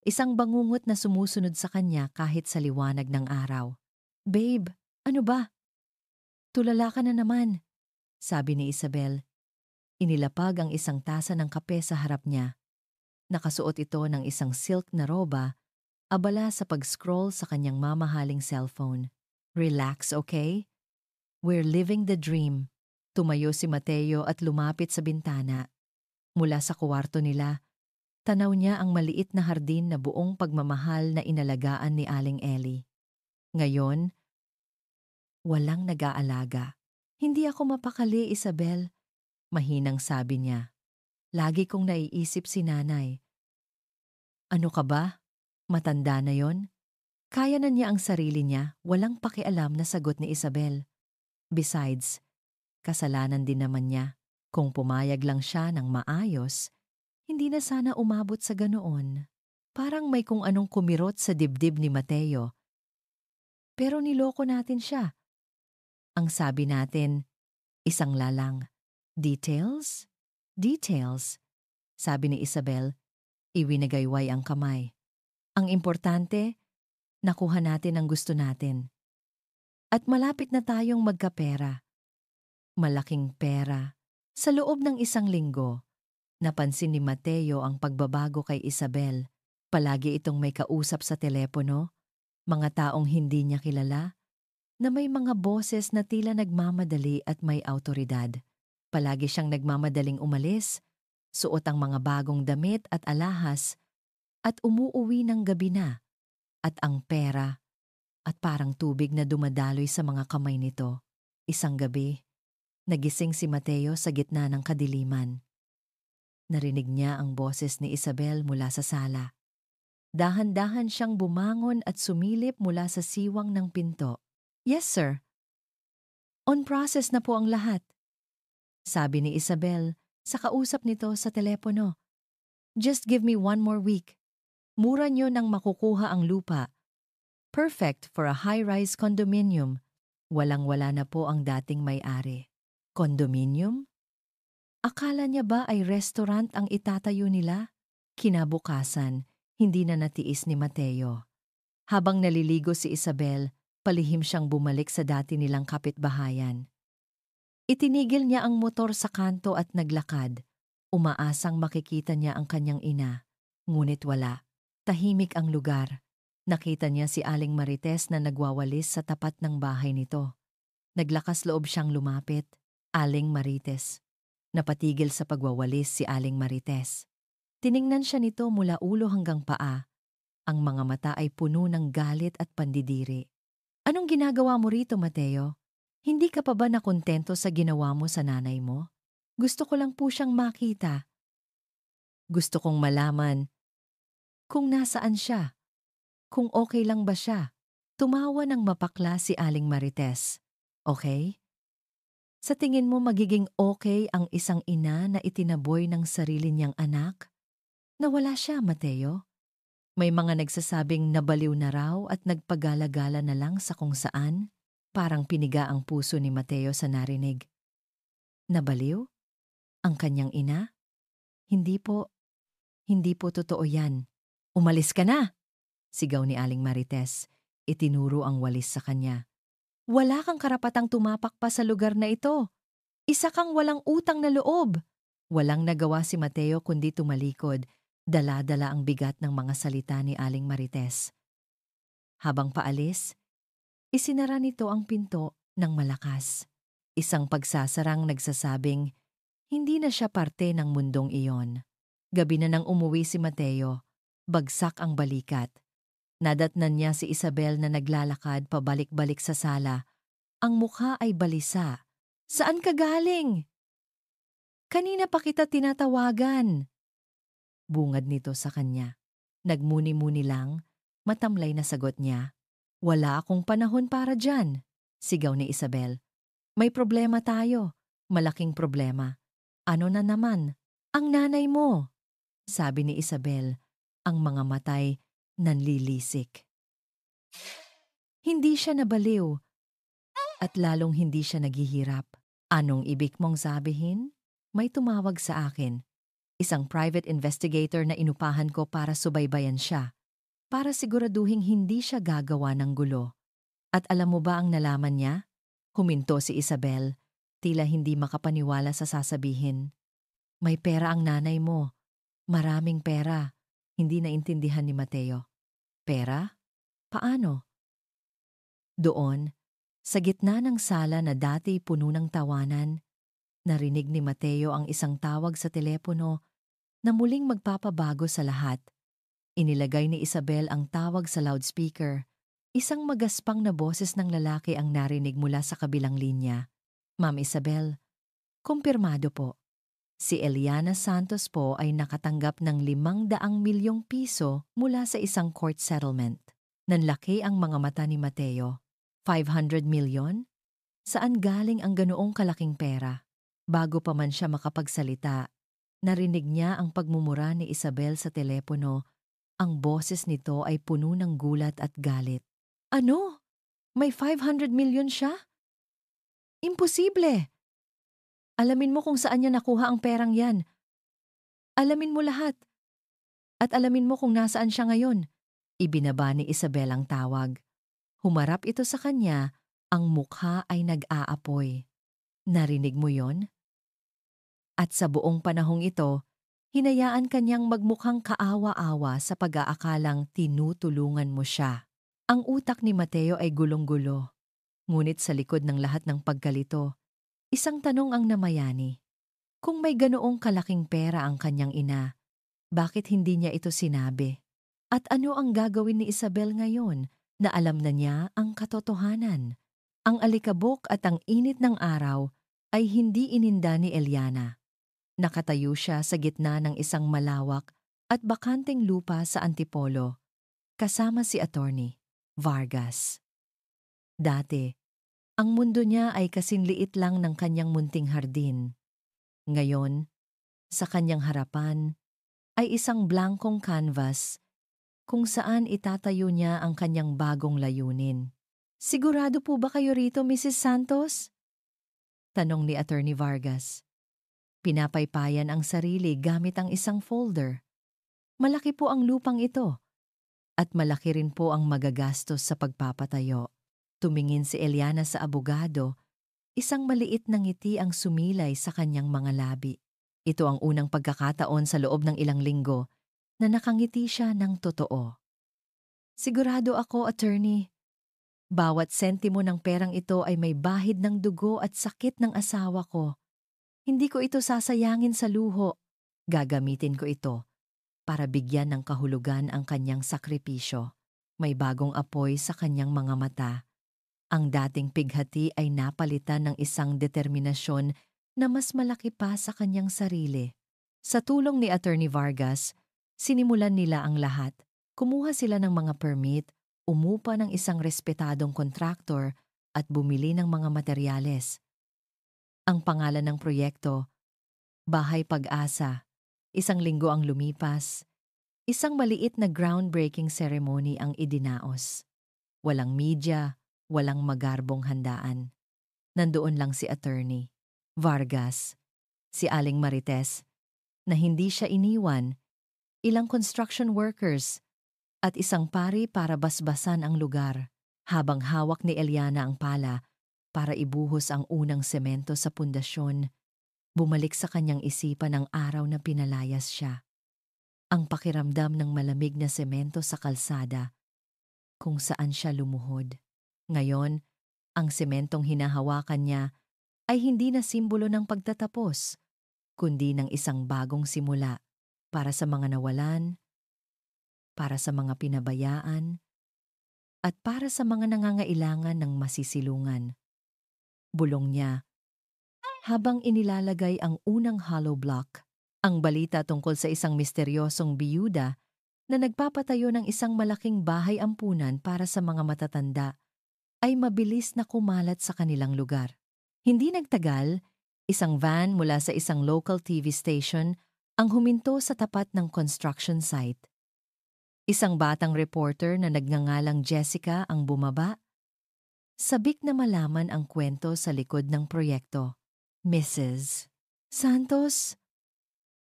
Isang bangungot na sumusunod sa kanya kahit sa liwanag ng araw. Babe, ano ba? Tulala ka na naman, sabi ni Isabel. Inilapag ang isang tasa ng kape sa harap niya. Nakasuot ito ng isang silk na roba, abala sa pag-scroll sa kanyang mamahaling cellphone. Relax, okay? We're living the dream. Tumayo si Mateo at lumapit sa bintana. Mula sa kuwarto nila, tanaw niya ang maliit na hardin na buong pagmamahal na inalagaan ni Aling Ellie. Ngayon, walang nag-aalaga. Hindi ako mapakali, Isabel. Mahinang sabi niya. Lagi kong naiisip si nanay. Ano ka ba? Matanda na yon? Kaya na niya ang sarili niya, walang pakialam na sagot ni Isabel. Besides, kasalanan din naman niya. Kung pumayag lang siya ng maayos, hindi na sana umabot sa ganoon. Parang may kung anong kumirot sa dibdib ni Mateo. Pero niloko natin siya. Ang sabi natin, isang lalang. Details? Details, sabi ni Isabel. Iwinagayway ang kamay. Ang importante, nakuha natin ang gusto natin. At malapit na tayong magkapera. Malaking pera. Sa loob ng isang linggo, napansin ni Mateo ang pagbabago kay Isabel. Palagi itong may kausap sa telepono. Mga taong hindi niya kilala, na may mga boses na tila nagmamadali at may awtoridad. Palagi siyang nagmamadaling umalis, suot ang mga bagong damit at alahas, at umuuwi ng gabi na, at ang pera, at parang tubig na dumadaloy sa mga kamay nito. Isang gabi, nagising si Mateo sa gitna ng kadiliman. Narinig niya ang boses ni Isabel mula sa sala. Dahan-dahan siyang bumangon at sumilip mula sa siwang ng pinto. "Yes, sir. On process na po ang lahat," sabi ni Isabel sa kausap nito sa telepono. "Just give me 1 more week. Mura niyo nang makukuha ang lupa. Perfect for a high-rise condominium." Walang-wala na po ang dating may-ari. Condominium? Akala niya ba ay restaurant ang itatayo nila? Kinabukasan, hindi na natiis ni Mateo. Habang naliligo si Isabel, palihim siyang bumalik sa dati nilang kapitbahayan. Itinigil niya ang motor sa kanto at naglakad. Umaasang makikita niya ang kanyang ina. Ngunit wala. Tahimik ang lugar. Nakita niya si Aling Marites na nagwawalis sa tapat ng bahay nito. Naglakas loob siyang lumapit. Aling Marites. Napatigil sa pagwawalis si Aling Marites. Tiningnan siya nito mula ulo hanggang paa. Ang mga mata ay puno ng galit at pandidiri. "Anong ginagawa mo rito, Mateo? Hindi ka pa ba nakontento sa ginawa mo sa nanay mo? Gusto ko lang po siyang makita. Gusto kong malaman kung nasaan siya, kung okay lang ba siya." Tumawa ng mapakla si Aling Marites. "Okay? Sa tingin mo magiging okay ang isang ina na itinaboy ng sarili niyang anak? Nawala siya, Mateo. May mga nagsasabing nabaliw na raw at nagpagala-gala na lang sa kung saan." Parang piniga ang puso ni Mateo sa narinig. Nabaliw? Ang kanyang ina? Hindi po. Hindi po totoo yan. "Umalis ka na!" sigaw ni Aling Marites. Itinuro ang walis sa kanya. "Wala kang karapatang tumapak pa sa lugar na ito. Isa kang walang utang na loob." Walang nagawa si Mateo kundi tumalikod, dala-dala ang bigat ng mga salita ni Aling Marites. Habang paalis, isinara nito ang pinto ng malakas. Isang pagsasarang nagsasabing, hindi na siya parte ng mundong iyon. Gabi na nang umuwi si Mateo, bagsak ang balikat. Nadatnan niya si Isabel na naglalakad pabalik-balik sa sala. Ang mukha ay balisa. "Saan ka galing? Kanina pa kita tinatawagan." Bungad nito sa kanya. Nagmuni-muni lang, matamlay na sagot niya. "Wala akong panahon para dyan," sigaw ni Isabel. "May problema tayo, malaking problema." "Ano na naman?" "Ang nanay mo," sabi ni Isabel, ang mga matay nanlilisik. Hindi siya nabaliw at lalong hindi siya naghihirap. "Anong ibig mong sabihin?" "May tumawag sa akin. Isang private investigator na inupahan ko para subaybayan siya, para siguraduhing hindi siya gagawa ng gulo. At alam mo ba ang nalaman niya?" Huminto si Isabel, tila hindi makapaniwala sa sasabihin. "May pera ang nanay mo. Maraming pera." Hindi naintindihan ni Mateo. "Pera? Paano?" Doon, sa gitna ng sala na dati puno ng tawanan, narinig ni Mateo ang isang tawag sa telepono na muling magpapabago sa lahat. Inilagay ni Isabel ang tawag sa loudspeaker. Isang magaspang na boses ng lalaki ang narinig mula sa kabilang linya. "Ma'am Isabel, kumpirmado po. Si Eliana Santos po ay nakatanggap ng 500 milyong piso mula sa isang court settlement." Nanlaki ang mga mata ni Mateo. 500 milyon? Saan galing ang ganoong kalaking pera? Bago pa man siya makapagsalita, narinig niya ang pagmumura ni Isabel sa telepono. Ang boses nito ay puno ng gulat at galit. "Ano? May 500 milyon siya? Imposible! Alamin mo kung saan niya nakuha ang perang yan. Alamin mo lahat. At alamin mo kung nasaan siya ngayon." Ibinaba ni Isabel ang tawag. Humarap ito sa kanya, ang mukha ay nag-aapoy. "Narinig mo yon?" At sa buong panahong ito, hinayaan kanyang magmukhang kaawa-awa sa pag-aakalang tinutulungan mo siya. Ang utak ni Mateo ay gulong-gulo, ngunit sa likod ng lahat ng pagkalito, isang tanong ang namayani. Kung may ganoong kalaking pera ang kanyang ina, bakit hindi niya ito sinabi? At ano ang gagawin ni Isabel ngayon na alam na niya ang katotohanan? Ang alikabok at ang init ng araw ay hindi ininda ni Eliana. Nakatayo siya sa gitna ng isang malawak at bakanteng lupa sa Antipolo, kasama si Attorney Vargas. Dati, ang mundo niya ay kasinliit lang ng kanyang munting hardin. Ngayon, sa kanyang harapan, ay isang blankong canvas kung saan itatayo niya ang kanyang bagong layunin. Sigurado po ba kayo rito, Mrs. Santos? Tanong ni Attorney Vargas. Pinapaypayan ang sarili gamit ang isang folder. Malaki po ang lupang ito at malaki rin po ang magagastos sa pagpapatayo. Tumingin si Eliana sa abogado, isang maliit na ngiti ang sumilay sa kanyang mga labi. Ito ang unang pagkakataon sa loob ng ilang linggo na nakangiti siya ng totoo. Sigurado ako, attorney. Bawat sentimo ng perang ito ay may bahid ng dugo at sakit ng asawa ko. Hindi ko ito sasayangin sa luho. Gagamitin ko ito para bigyan ng kahulugan ang kanyang sakripisyo. May bagong apoy sa kanyang mga mata. Ang dating pighati ay napalitan ng isang determinasyon na mas malaki pa sa kanyang sarili. Sa tulong ni Attorney Vargas, sinimulan nila ang lahat. Kumuha sila ng mga permit, umupa ng isang respetadong kontraktor at bumili ng mga materyales. Ang pangalan ng proyekto, Bahay Pag-asa. Isang linggo ang lumipas. Isang maliit na groundbreaking ceremony ang idinaos. Walang media, walang magarbong handaan. Nandoon lang si Attorney Vargas, si Aling Marites, na hindi siya iniwan, ilang construction workers, at isang pari para basbasan ang lugar, habang hawak ni Eliana ang pala para ibuhos ang unang semento sa pundasyon. Bumalik sa kanyang isipan ang araw na pinalayas siya. Ang pakiramdam ng malamig na semento sa kalsada, kung saan siya lumuhod. Ngayon, ang sementong hinahawakan niya ay hindi na simbolo ng pagtatapos, kundi ng isang bagong simula para sa mga nawalan, para sa mga pinabayaan, at para sa mga nangangailangan ng masisilungan. Bulong niya habang inilalagay ang unang hollow block. Ang balita tungkol sa isang misteryosong biyuda na nagpapatayo ng isang malaking bahay ampunan para sa mga matatanda ay mabilis na kumalat sa kanilang lugar. Hindi nagtagal, isang van mula sa isang local TV station ang huminto sa tapat ng construction site. Isang batang reporter na nagngangalang Jessica ang bumaba. Sabik na malaman ang kwento sa likod ng proyekto. Mrs. Santos,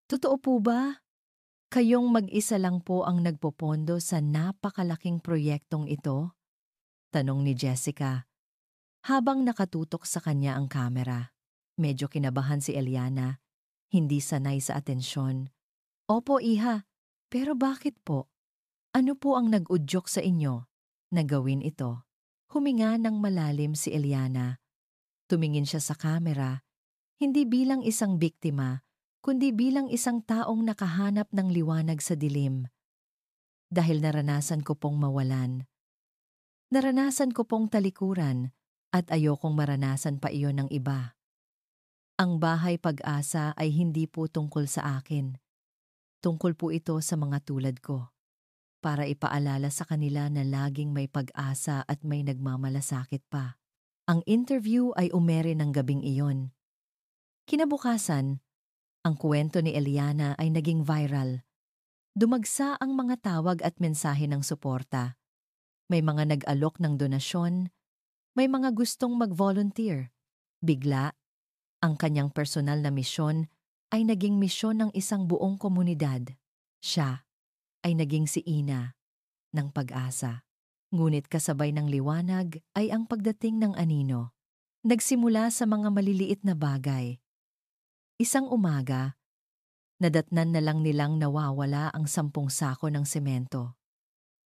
totoo po ba? Kayong mag-isa lang po ang nagpopondo sa napakalaking proyektong ito? Tanong ni Jessica, habang nakatutok sa kanya ang kamera. Medyo kinabahan si Eliana, hindi sanay sa atensyon. Opo, iha, pero bakit po? Ano po ang nag-udyok sa inyo na gawin ito? Huminga ng malalim si Eliana. Tumingin siya sa kamera, hindi bilang isang biktima, kundi bilang isang taong nakahanap ng liwanag sa dilim. Dahil naranasan ko pong mawalan. Naranasan ko pong talikuran at ayokong maranasan pa iyon ng iba. Ang Bahay Pag-asa ay hindi po tungkol sa akin. Tungkol po ito sa mga tulad ko. Para ipaalala sa kanila na laging may pag-asa at may nagmamalasakit pa. Ang interview ay umere ng gabing iyon. Kinabukasan, ang kwento ni Eliana ay naging viral. Dumagsa ang mga tawag at mensahe ng suporta. May mga nag-alok ng donasyon, may mga gustong mag-volunteer. Bigla, ang kanyang personal na misyon ay naging misyon ng isang buong komunidad. Siya ay naging si Ina ng pag-asa. Ngunit kasabay ng liwanag ay ang pagdating ng anino. Nagsimula sa mga maliliit na bagay. Isang umaga, nadatnan na lang nilang nawawala ang 10 sako ng semento.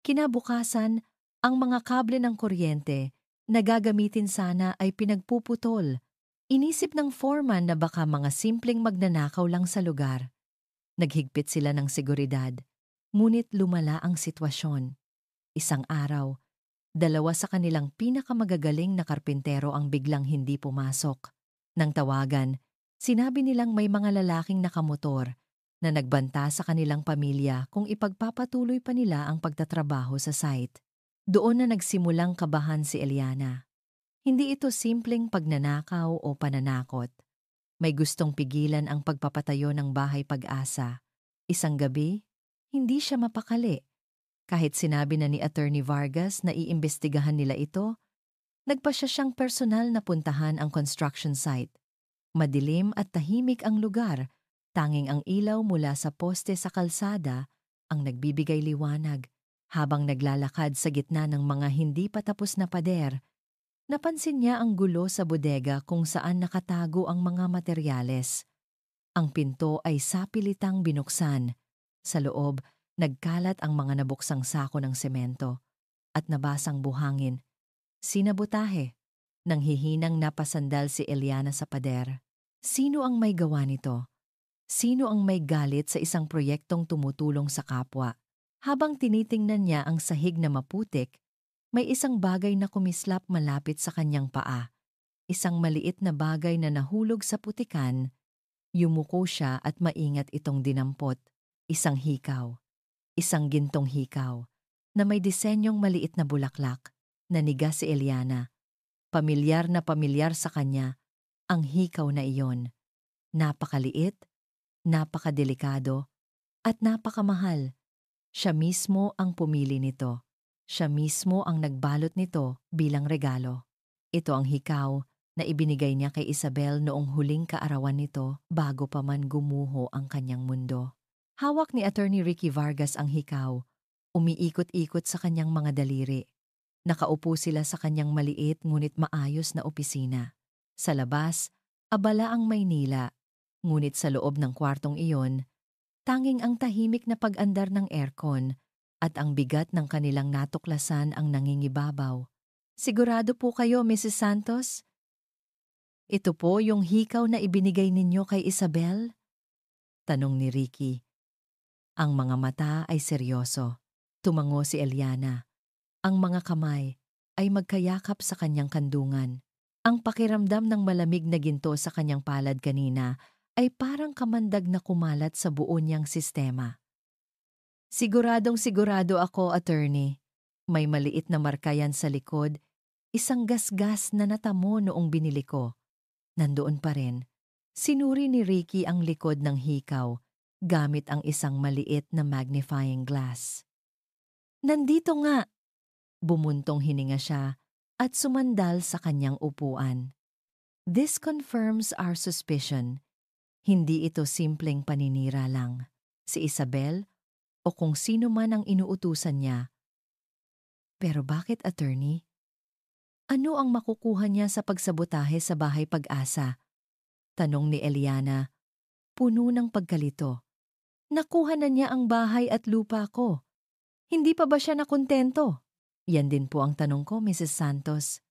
Kinabukasan, Ang mga kable ng kuryente na gagamitin sana ay pinagpuputol. Inisip ng foreman na baka mga simpleng magnanakaw lang sa lugar. Naghigpit sila ng seguridad, ngunit lumala ang sitwasyon. Isang araw, dalawa sa kanilang pinakamagagaling na karpintero ang biglang hindi pumasok. Nang tawagan, sinabi nilang may mga lalaking nakamotor na nagbanta sa kanilang pamilya kung ipagpapatuloy pa nila ang pagtatrabaho sa site. Doon na nagsimulang kabahan si Eliana. Hindi ito simpleng pagnanakaw o pananakot. May gustong pigilan ang pagpapatayo ng bahay Pag-asa. Isang gabi, hindi siya mapakali. Kahit sinabi na ni Attorney Vargas na iimbestigahan nila ito, nagpasya siyang personal na puntahan ang construction site. Madilim at tahimik ang lugar, tanging ang ilaw mula sa poste sa kalsada ang nagbibigay liwanag. Habang naglalakad sa gitna ng mga hindi pa tapos na pader, napansin niya ang gulo sa bodega kung saan nakatago ang mga materyales. Ang pinto ay sapilitang binuksan. Sa loob, nagkalat ang mga nabuksang sako ng semento at nabasang buhangin. Sinabotahe. Nang hihinang napasandal si Eliana sa pader. Sino ang may gawa nito? Sino ang may galit sa isang proyektong tumutulong sa kapwa? Habang tinitingnan niya ang sahig na maputik, may isang bagay na kumislap malapit sa kanyang paa. Isang maliit na bagay na nahulog sa putikan. Yumuko siya at maingat itong dinampot. Isang hikaw. Isang gintong hikaw na may disenyong maliit na bulaklak. Naniga si Eliana. Pamilyar na pamilyar sa kanya ang hikaw na iyon. Napakaliit, napakadelikado, at napakamahal. Siya mismo ang pumili nito. Siya mismo ang nagbalot nito bilang regalo. Ito ang hikaw na ibinigay niya kay Isabel noong huling kaarawan nito bago pa man gumuho ang kanyang mundo. Hawak ni Attorney Ricky Vargas ang hikaw, umiikot-ikot sa kanyang mga daliri. Nakaupo sila sa kanyang maliit ngunit maayos na opisina. Sa labas, abala ang Maynila, ngunit sa loob ng kwartong iyon, tanging ang tahimik na pag-andar ng aircon at ang bigat ng kanilang natuklasan ang nangingibabaw. Sigurado po kayo, Mrs. Santos? Ito po yung hikaw na ibinigay ninyo kay Isabel? Tanong ni Ricky. Ang mga mata ay seryoso. Tumango si Eliana. Ang mga kamay ay magkayakap sa kanyang kandungan. Ang pakiramdam ng malamig na ginto sa kanyang palad kanina ay parang kamandag na kumalat sa buo niyang sistema. Siguradong sigurado ako, attorney. May maliit na marka yan sa likod, isang gasgas na natamo noong binili ko. Nandoon pa rin. Sinuri ni Ricky ang likod ng hikaw gamit ang isang maliit na magnifying glass. Nandito nga! Bumuntong hininga siya at sumandal sa kanyang upuan. This confirms our suspicion. Hindi ito simpleng paninira lang. Si Isabel o kung sino man ang inuutusan niya. Pero bakit, attorney? Ano ang makukuha niya sa pagsabotahe sa bahay Pag-asa? Tanong ni Eliana, puno ng pagkalito. Nakuha na niya ang bahay at lupa ko. Hindi pa ba siya nakontento? Yan din po ang tanong ko, Mrs. Santos.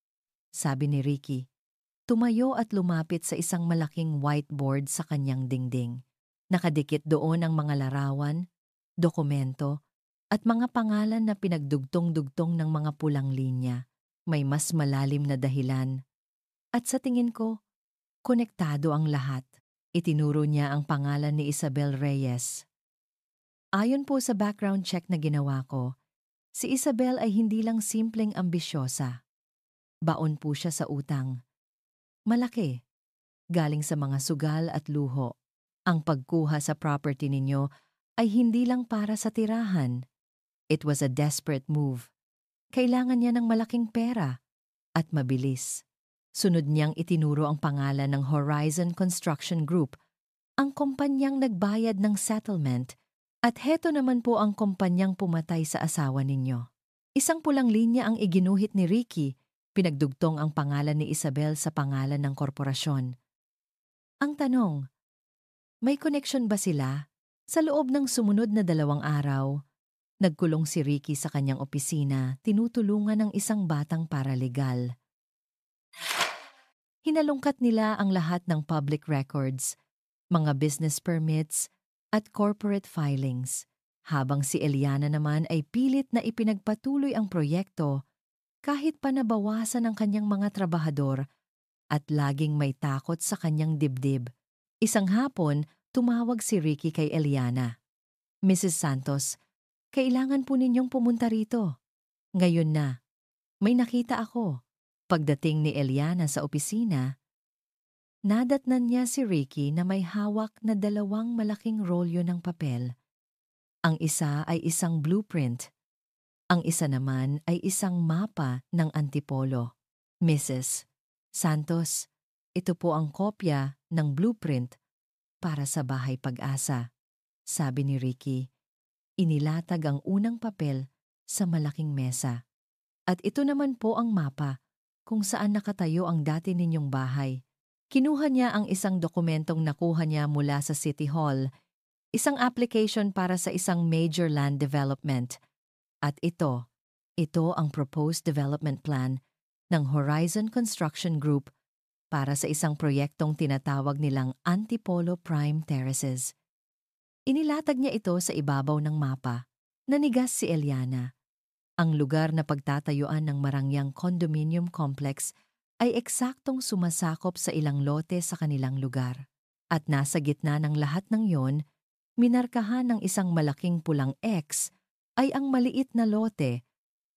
Sabi ni Ricky. Tumayo at lumapit sa isang malaking whiteboard sa kanyang dingding. Nakadikit doon ang mga larawan, dokumento, at mga pangalan na pinagdugtong-dugtong ng mga pulang linya. May mas malalim na dahilan. At sa tingin ko, konektado ang lahat. Itinuro niya ang pangalan ni Isabel Reyes. Ayon po sa background check na ginawa ko, si Isabel ay hindi lang simpleng ambisyosa. Baon po siya sa utang. Malaki. Galing sa mga sugal at luho. Ang pagkuha sa property ninyo ay hindi lang para sa tirahan. It was a desperate move. Kailangan niya ng malaking pera at mabilis. Sunod niyang itinuro ang pangalan ng Horizon Construction Group, ang kumpanyang nagbayad ng settlement, at heto naman po ang kumpanyang pumatay sa asawa ninyo. Isang pulang linya ang iginuhit ni Ricky, pinagdugtong ang pangalan ni Isabel sa pangalan ng korporasyon. Ang tanong, may connection ba sila? Sa loob ng sumunod na 2 araw, Nagkulong si Ricky sa kanyang opisina, tinutulungan ng isang batang paralegal. Hinalungkat nila ang lahat ng public records, mga business permits, at corporate filings, habang si Eliana naman ay pilit na ipinagpatuloy ang proyekto kahit pa nabawasan ang kanyang mga trabahador at laging may takot sa kanyang dibdib. Isang hapon, tumawag si Ricky kay Eliana. "Mrs. Santos, kailangan po ninyong pumunta rito. Ngayon na, may nakita ako." Pagdating ni Eliana sa opisina, nadatnan niya si Ricky na may hawak na dalawang malaking rolyo ng papel. Ang isa ay isang blueprint. Ang isa naman ay isang mapa ng Antipolo. "Mrs. Santos, ito po ang kopya ng blueprint para sa Bahay Pag-asa," sabi ni Ricky. Inilatag ang unang papel sa malaking mesa. "At ito naman po ang mapa kung saan nakatayo ang dati ninyong bahay." Kinuha niya ang isang dokumentong nakuha niya mula sa City Hall, isang application para sa isang major land development. At ito ang proposed development plan ng Horizon Construction Group para sa isang proyektong tinatawag nilang Antipolo Prime Terraces. Inilatag niya ito sa ibabaw ng mapa. Nanigas si Eliana. Ang lugar na pagtatayuan ng Marangyang Condominium Complex ay eksaktong sumasakop sa ilang lote sa kanilang lugar. At nasa gitna ng lahat ng yon, minarkahan ng isang malaking pulang X ay ang maliit na lote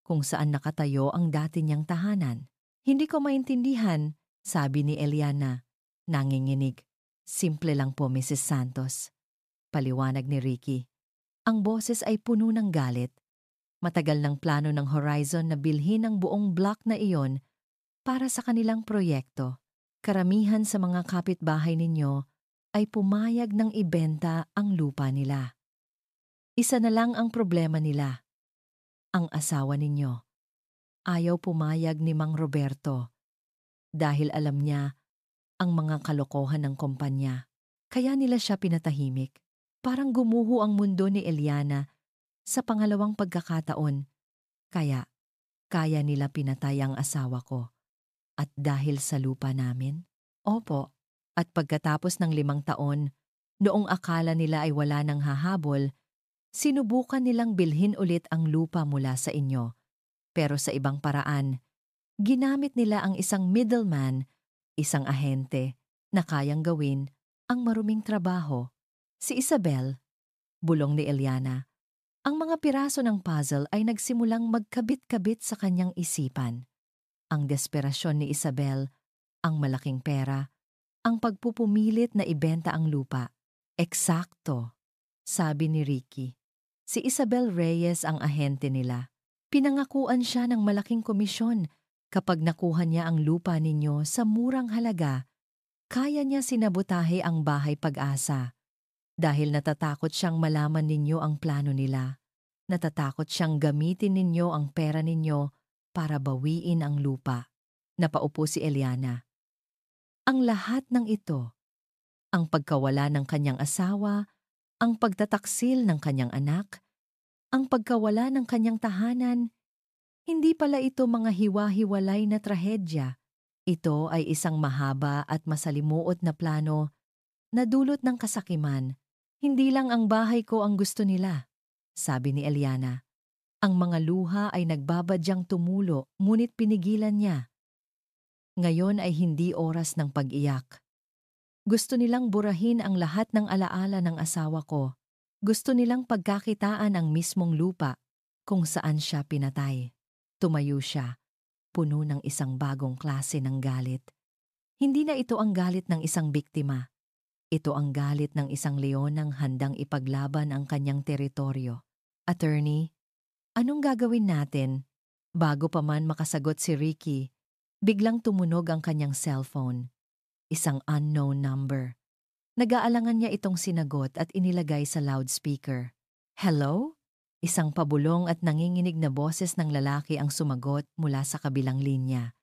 kung saan nakatayo ang dati niyang tahanan. "Hindi ko maintindihan," sabi ni Eliana. Nanginginig. "Simple lang po, Mrs. Santos," paliwanag ni Ricky. Ang boses ay puno ng galit. Matagal ng plano ng Horizon na bilhin ang buong block na iyon para sa kanilang proyekto. Karamihan sa mga kapitbahay ninyo ay pumayag ng ibenta ang lupa nila. Isa na lang ang problema nila, ang asawa ninyo. Ayaw pumayag ni Mang Roberto dahil alam niya ang mga kalokohan ng kumpanya. Kaya nila siya pinatahimik. Parang gumuho ang mundo ni Eliana sa pangalawang pagkakataon. Kaya kaya nila pinatay ang asawa ko. At dahil sa lupa namin? Opo. At pagkatapos ng 5 taon, noong akala nila ay wala nang hahabol, sinubukan nilang bilhin ulit ang lupa mula sa inyo. Pero sa ibang paraan, ginamit nila ang isang middleman, isang ahente, na kayang gawin ang maruming trabaho. Si Isabel, bulong ni Eliana. Ang mga piraso ng puzzle ay nagsimulang magkabit-kabit sa kanyang isipan. Ang desperasyon ni Isabel, ang malaking pera, ang pagpupumilit na ibenta ang lupa. Eksakto, sabi ni Ricky. Si Isabel Reyes ang ahente nila. Pinangakuan siya ng malaking komisyon kapag nakuha niya ang lupa ninyo sa murang halaga. Kaya niya sinabotahe ang Bahay Pag-asa. Dahil natatakot siyang malaman ninyo ang plano nila. Natatakot siyang gamitin ninyo ang pera ninyo para bawiin ang lupa. Napaupo si Eliana. Ang lahat ng ito, ang pagkawala ng kanyang asawa, ang pagtataksil ng kanyang anak, ang pagkawala ng kanyang tahanan, hindi pala ito mga hiwa-hiwalay na trahedya. Ito ay isang mahaba at masalimuot na plano na dulot ng kasakiman. Hindi lang ang bahay ko ang gusto nila, sabi ni Eliana. Ang mga luha ay nagbabadyang tumulo, ngunit pinigilan niya. Ngayon ay hindi oras ng pag-iyak. Gusto nilang burahin ang lahat ng alaala ng asawa ko. Gusto nilang pagkakitaan ang mismong lupa kung saan siya pinatay. Tumayo siya, puno ng isang bagong klase ng galit. Hindi na ito ang galit ng isang biktima. Ito ang galit ng isang leonang handang ipaglaban ang kanyang teritoryo. Attorney, anong gagawin natin? Bago pa man makasagot si Ricky, biglang tumunog ang kanyang cellphone. Isang unknown number. Nag-aalangan niya itong sinagot at inilagay sa loudspeaker. Hello? Isang pabulong at nanginginig na boses ng lalaki ang sumagot mula sa kabilang linya.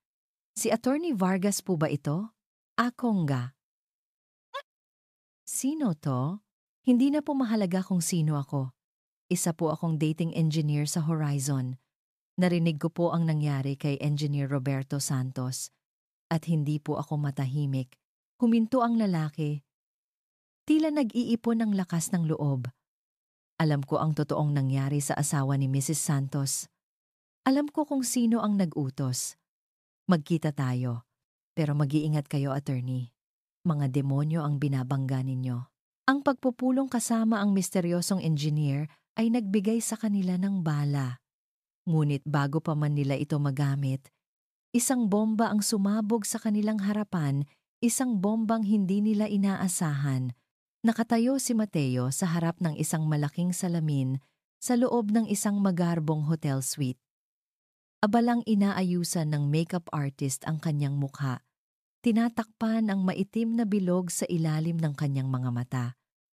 Si Attorney Vargas po ba ito? Ako nga. Sino to? Hindi na po mahalaga kung sino ako. Isa po akong dating engineer sa Horizon. Narinig ko po ang nangyari kay Engineer Roberto Santos. At hindi po ako matahimik. Huminto ang lalaki. Tila nag-iipon ng lakas ng loob. Alam ko ang totoong nangyari sa asawa ni Mrs. Santos. Alam ko kung sino ang nag-utos. Magkita tayo. Pero mag-iingat kayo, attorney. Mga demonyo ang binabangga ninyo. Ang pagpupulong kasama ang misteryosong engineer ay nagbigay sa kanila ng bala. Ngunit bago pa man nila ito magamit, isang bomba ang sumabog sa kanilang harapan, isang bombang hindi nila inaasahan. Nakatayo si Mateo sa harap ng isang malaking salamin sa loob ng isang magarbong hotel suite. Abalang inaayusan ng makeup artist ang kanyang mukha. Tinatakpan ang maitim na bilog sa ilalim ng kanyang mga mata.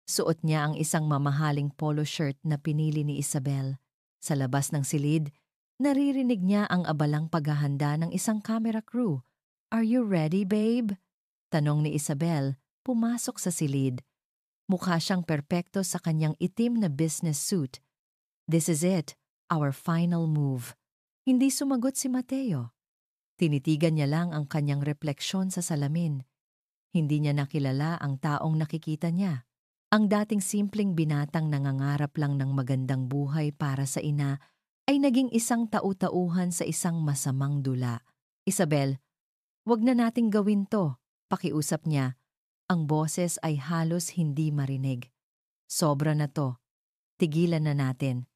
Suot niya ang isang mamahaling polo shirt na pinili ni Isabel. Sa labas ng silid, naririnig niya ang abalang paghahanda ng isang camera crew. "Are you ready, babe?" Tanong ni Isabel, pumasok sa silid. Mukha siyang perpekto sa kanyang itim na business suit. "This is it, our final move." Hindi sumagot si Mateo. Tinitigan niya lang ang kanyang refleksyon sa salamin. Hindi niya nakilala ang taong nakikita niya. Ang dating simpleng binatang nangangarap lang ng magandang buhay para sa ina ay naging isang tau-tauhan sa isang masamang dula. "Isabel, wag na nating gawin to," pakiusap niya. Ang boses ay halos hindi marinig. "Sobra na to. Tigilan na natin."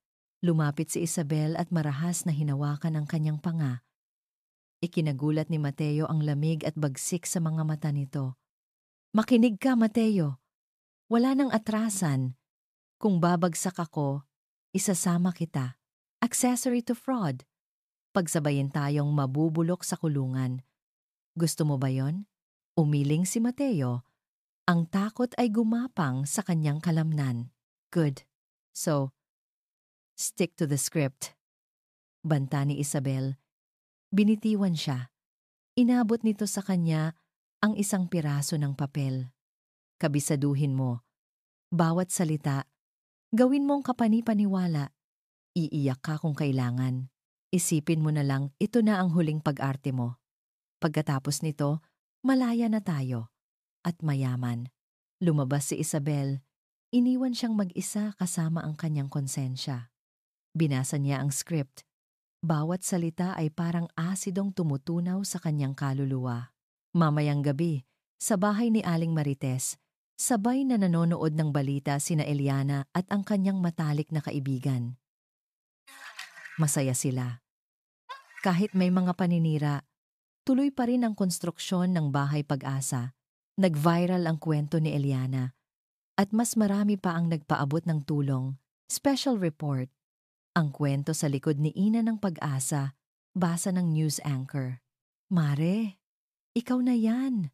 Lumapit si Isabel at marahas na hinawakan ang kanyang panga. Ikinagulat ni Mateo ang lamig at bagsik sa mga mata nito. "Makinig ka, Mateo. Wala nang atrasan. Kung babagsak ako, isasama kita. Accessory to fraud. Pagsabayin tayong mabubulok sa kulungan. Gusto mo ba yon?" Umiling si Mateo. Ang takot ay gumapang sa kanyang kalamnan. "Good. So, stick to the script." Banta ni Isabel. Binitiwan siya. Inabot nito sa kanya ang isang piraso ng papel. "Kabisaduhin mo. Bawat salita, gawin mong kapani-paniwala. Iiyak ka kung kailangan. Isipin mo na lang ito na ang huling pag-arte mo. Pagkatapos nito, malaya na tayo. At mayaman." Lumabas si Isabel. Iniwan siyang mag-isa kasama ang kanyang konsensya. Binasa niya ang script. Bawat salita ay parang asidong tumutunaw sa kanyang kaluluwa. Mamayang gabi, sa bahay ni Aling Marites, sabay na nanonood ng balita sina Eliana at ang kanyang matalik na kaibigan. Masaya sila. Kahit may mga paninira, tuloy pa rin ang konstruksyon ng Bahay Pag-asa. Nag-viral ang kwento ni Eliana. At mas marami pa ang nagpaabot ng tulong. Special report. Ang kwento sa likod ni Ina ng Pag-asa, basa ng news anchor. "Mare, ikaw na yan,"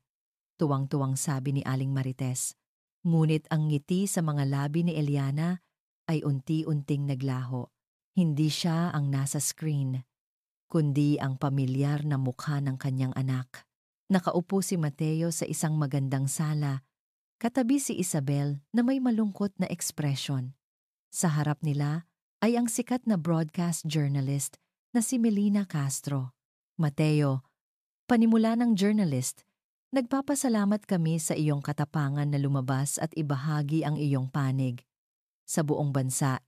tuwang-tuwang sabi ni Aling Marites. Ngunit ang ngiti sa mga labi ni Eliana ay unti-unting naglaho. Hindi siya ang nasa screen, kundi ang pamilyar na mukha ng kanyang anak. Nakaupo si Mateo sa isang magandang sala, katabi si Isabel na may malungkot na ekspresyon. Sa harap nila ay ang sikat na broadcast journalist na si Melina Castro. "Mateo, panimula ng journalist, nagpapasalamat kami sa iyong katapangan na lumabas at ibahagi ang iyong panig. Sa buong bansa,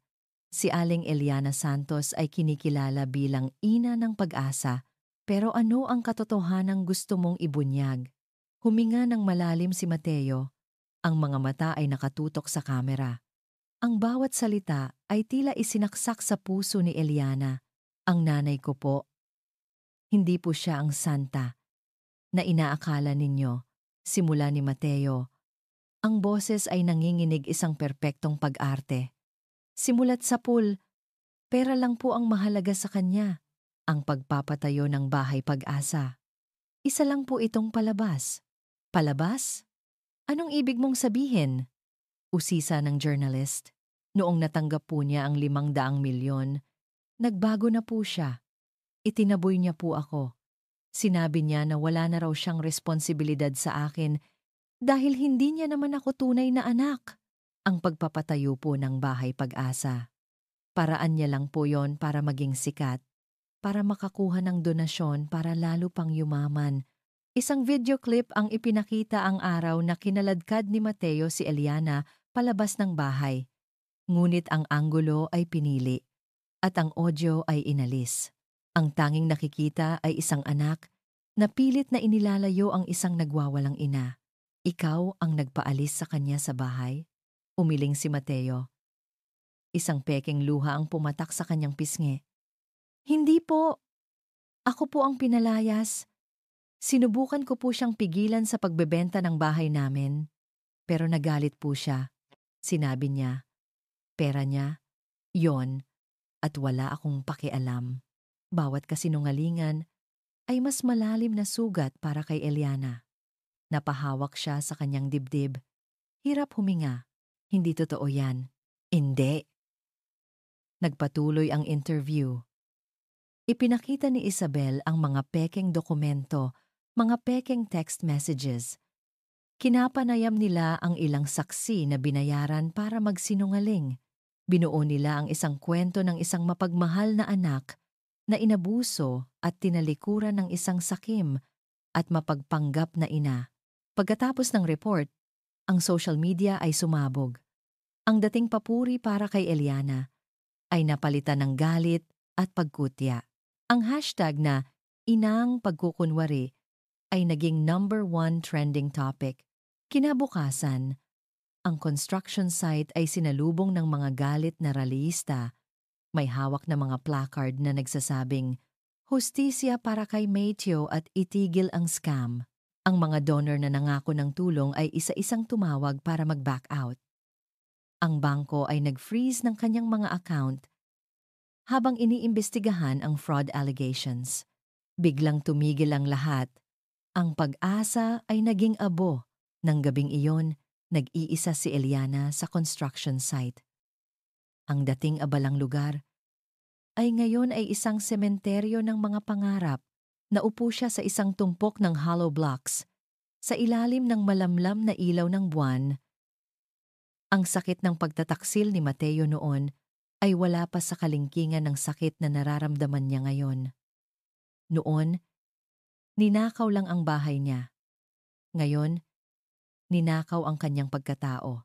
si Aling Eliana Santos ay kinikilala bilang ina ng pag-asa, pero ano ang katotohanang gusto mong ibunyag?" Huminga ng malalim si Mateo. Ang mga mata ay nakatutok sa kamera. Ang bawat salita ay tila isinaksak sa puso ni Eliana. "Ang nanay ko po, hindi po siya ang santa na inaakala ninyo." Simula ni Mateo. Ang boses ay nanginginig isang perpektong pag-arte. "Simulat sa pool, pera lang po ang mahalaga sa kanya. Ang pagpapatayo ng Bahay Pag-asa. Isa lang po itong palabas." "Palabas? Anong ibig mong sabihin?" Usisa ng journalist. Noong natanggap po niya ang 500 milyon, nagbago na po siya. Itinaboy niya po ako. Sinabi niya na wala na raw siyang responsibilidad sa akin dahil hindi niya naman ako tunay na anak. Ang pagpapatayo po ng Bahay Pag-asa. Paraan niya lang po yon para maging sikat, para makakuha ng donasyon para lalo pang yumaman. Isang video clip ang ipinakita ang araw na kinaladkad ni Mateo si Eliana palabas ng bahay. Ngunit ang anggulo ay pinili at ang audio ay inalis. Ang tanging nakikita ay isang anak na pilit na inilalayo ang isang nagwawalang ina. Ikaw ang nagpaalis sa kanya sa bahay? Umiling si Mateo. Isang pekeng luha ang pumatak sa kanyang pisngi. Hindi po. Ako po ang pinalayas. Sinubukan ko po siyang pigilan sa pagbebenta ng bahay namin. Pero nagalit po siya. Sinabi niya, pera niya, yon, at wala akong pakialam. Bawat kasinungalingan ay mas malalim na sugat para kay Eliana. Napahawak siya sa kanyang dibdib. Hirap huminga. Hindi totoo yan. Hindi. Nagpatuloy ang interview. Ipinakita ni Isabel ang mga pekeng dokumento, mga pekeng text messages. Kinapanayam nila ang ilang saksi na binayaran para magsinungaling. Binuo nila ang isang kwento ng isang mapagmahal na anak na inabuso at tinalikuran ng isang sakim at mapagpanggap na ina. Pagkatapos ng report, ang social media ay sumabog. Ang dating papuri para kay Eliana ay napalitan ng galit at pagkutya. Ang hashtag na inang pagkukunwari ay naging #1 trending topic. Kinabukasan, ang construction site ay sinalubong ng mga galit na rallyista. May hawak na mga placard na nagsasabing, "Hustisya para kay Mateo at itigil ang scam." Ang mga donor na nangako ng tulong ay isa-isang tumawag para mag-back out. Ang bangko ay nag-freeze ng kanyang mga account habang iniimbestigahan ang fraud allegations. Biglang tumigil ang lahat. Ang pag-asa ay naging abo. Nang gabing iyon, nag-iisa si Eliana sa construction site. Ang dating abalang lugar ay ngayon ay isang sementeryo ng mga pangarap. Naupo siya sa isang tumpok ng hollow blocks. Sa ilalim ng malamlam na ilaw ng buwan, ang sakit ng pagtataksil ni Mateo noon ay wala pa sa kalingkingan ng sakit na nararamdaman niya ngayon. Noon, ninakaw lang ang bahay niya. Ngayon, ninakaw ang kanyang pagkatao,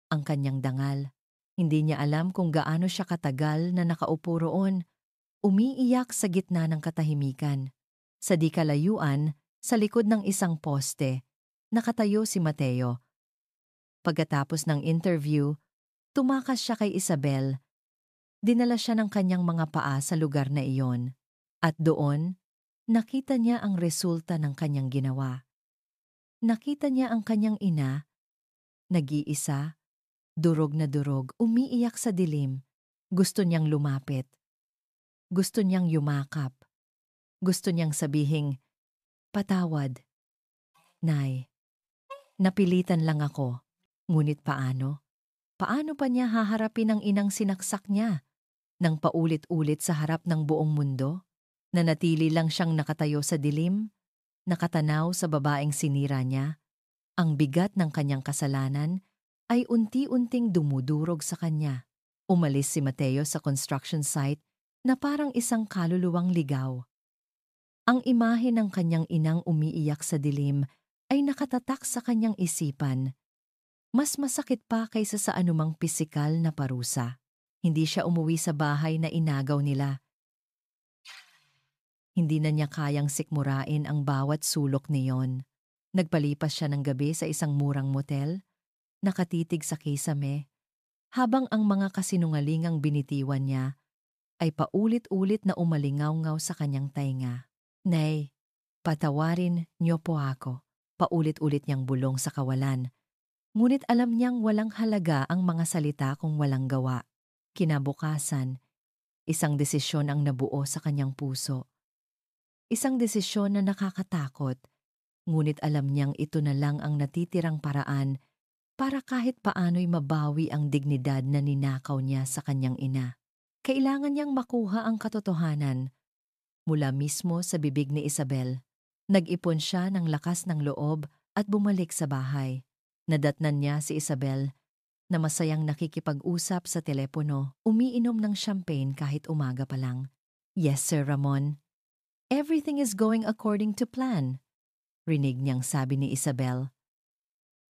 ang kanyang dangal. Hindi niya alam kung gaano siya katagal na nakaupo roon, umiiyak sa gitna ng katahimikan. Sa di kalayuan, sa likod ng isang poste, nakatayo si Mateo. Pagkatapos ng interview, tumakas siya kay Isabel. Dinala siya ng kanyang mga paa sa lugar na iyon. At doon, nakita niya ang resulta ng kanyang ginawa. Nakita niya ang kanyang ina, nag-iisa, durog na durog, umiiyak sa dilim. Gusto niyang lumapit. Gusto niyang yumakap. Gusto niyang sabihing, "Patawad, Nay. Napilitan lang ako." Ngunit paano? Paano pa niya haharapin ang inang sinaksak niya? Nang paulit-ulit sa harap ng buong mundo? Nanatili lang siyang nakatayo sa dilim, nakatanaw sa babaeng sinira niya. Ang bigat ng kanyang kasalanan ay unti-unting dumudurog sa kanya. Umalis si Mateo sa construction site na parang isang kaluluwang ligaw. Ang imahe ng kanyang inang umiiyak sa dilim ay nakatatak sa kanyang isipan. Mas masakit pa kaysa sa anumang pisikal na parusa. Hindi siya umuwi sa bahay na inagaw nila. Hindi na niya kayang sikmurain ang bawat sulok niyon. Nagpalipas siya ng gabi sa isang murang motel, nakatitig sa kisame, habang ang mga kasinungalingang binitiwan niya ay paulit-ulit na umalingaw-ngaw sa kanyang tainga. "Nay, patawarin niyo po ako." Paulit-ulit niyang bulong sa kawalan. Ngunit alam niyang walang halaga ang mga salita kung walang gawa. Kinabukasan, isang desisyon ang nabuo sa kanyang puso. Isang desisyon na nakakatakot, ngunit alam niyang ito na lang ang natitirang paraan para kahit paano'y mabawi ang dignidad na ninakaw niya sa kanyang ina. Kailangan niyang makuha ang katotohanan mula mismo sa bibig ni Isabel. Nag-ipon siya ng lakas ng loob at bumalik sa bahay. Nadatnan niya si Isabel na masayang nakikipag-usap sa telepono, umiinom ng champagne kahit umaga pa lang. Yes, Sir Ramon. Everything is going according to plan. Rinig niyang sabi ni Isabel.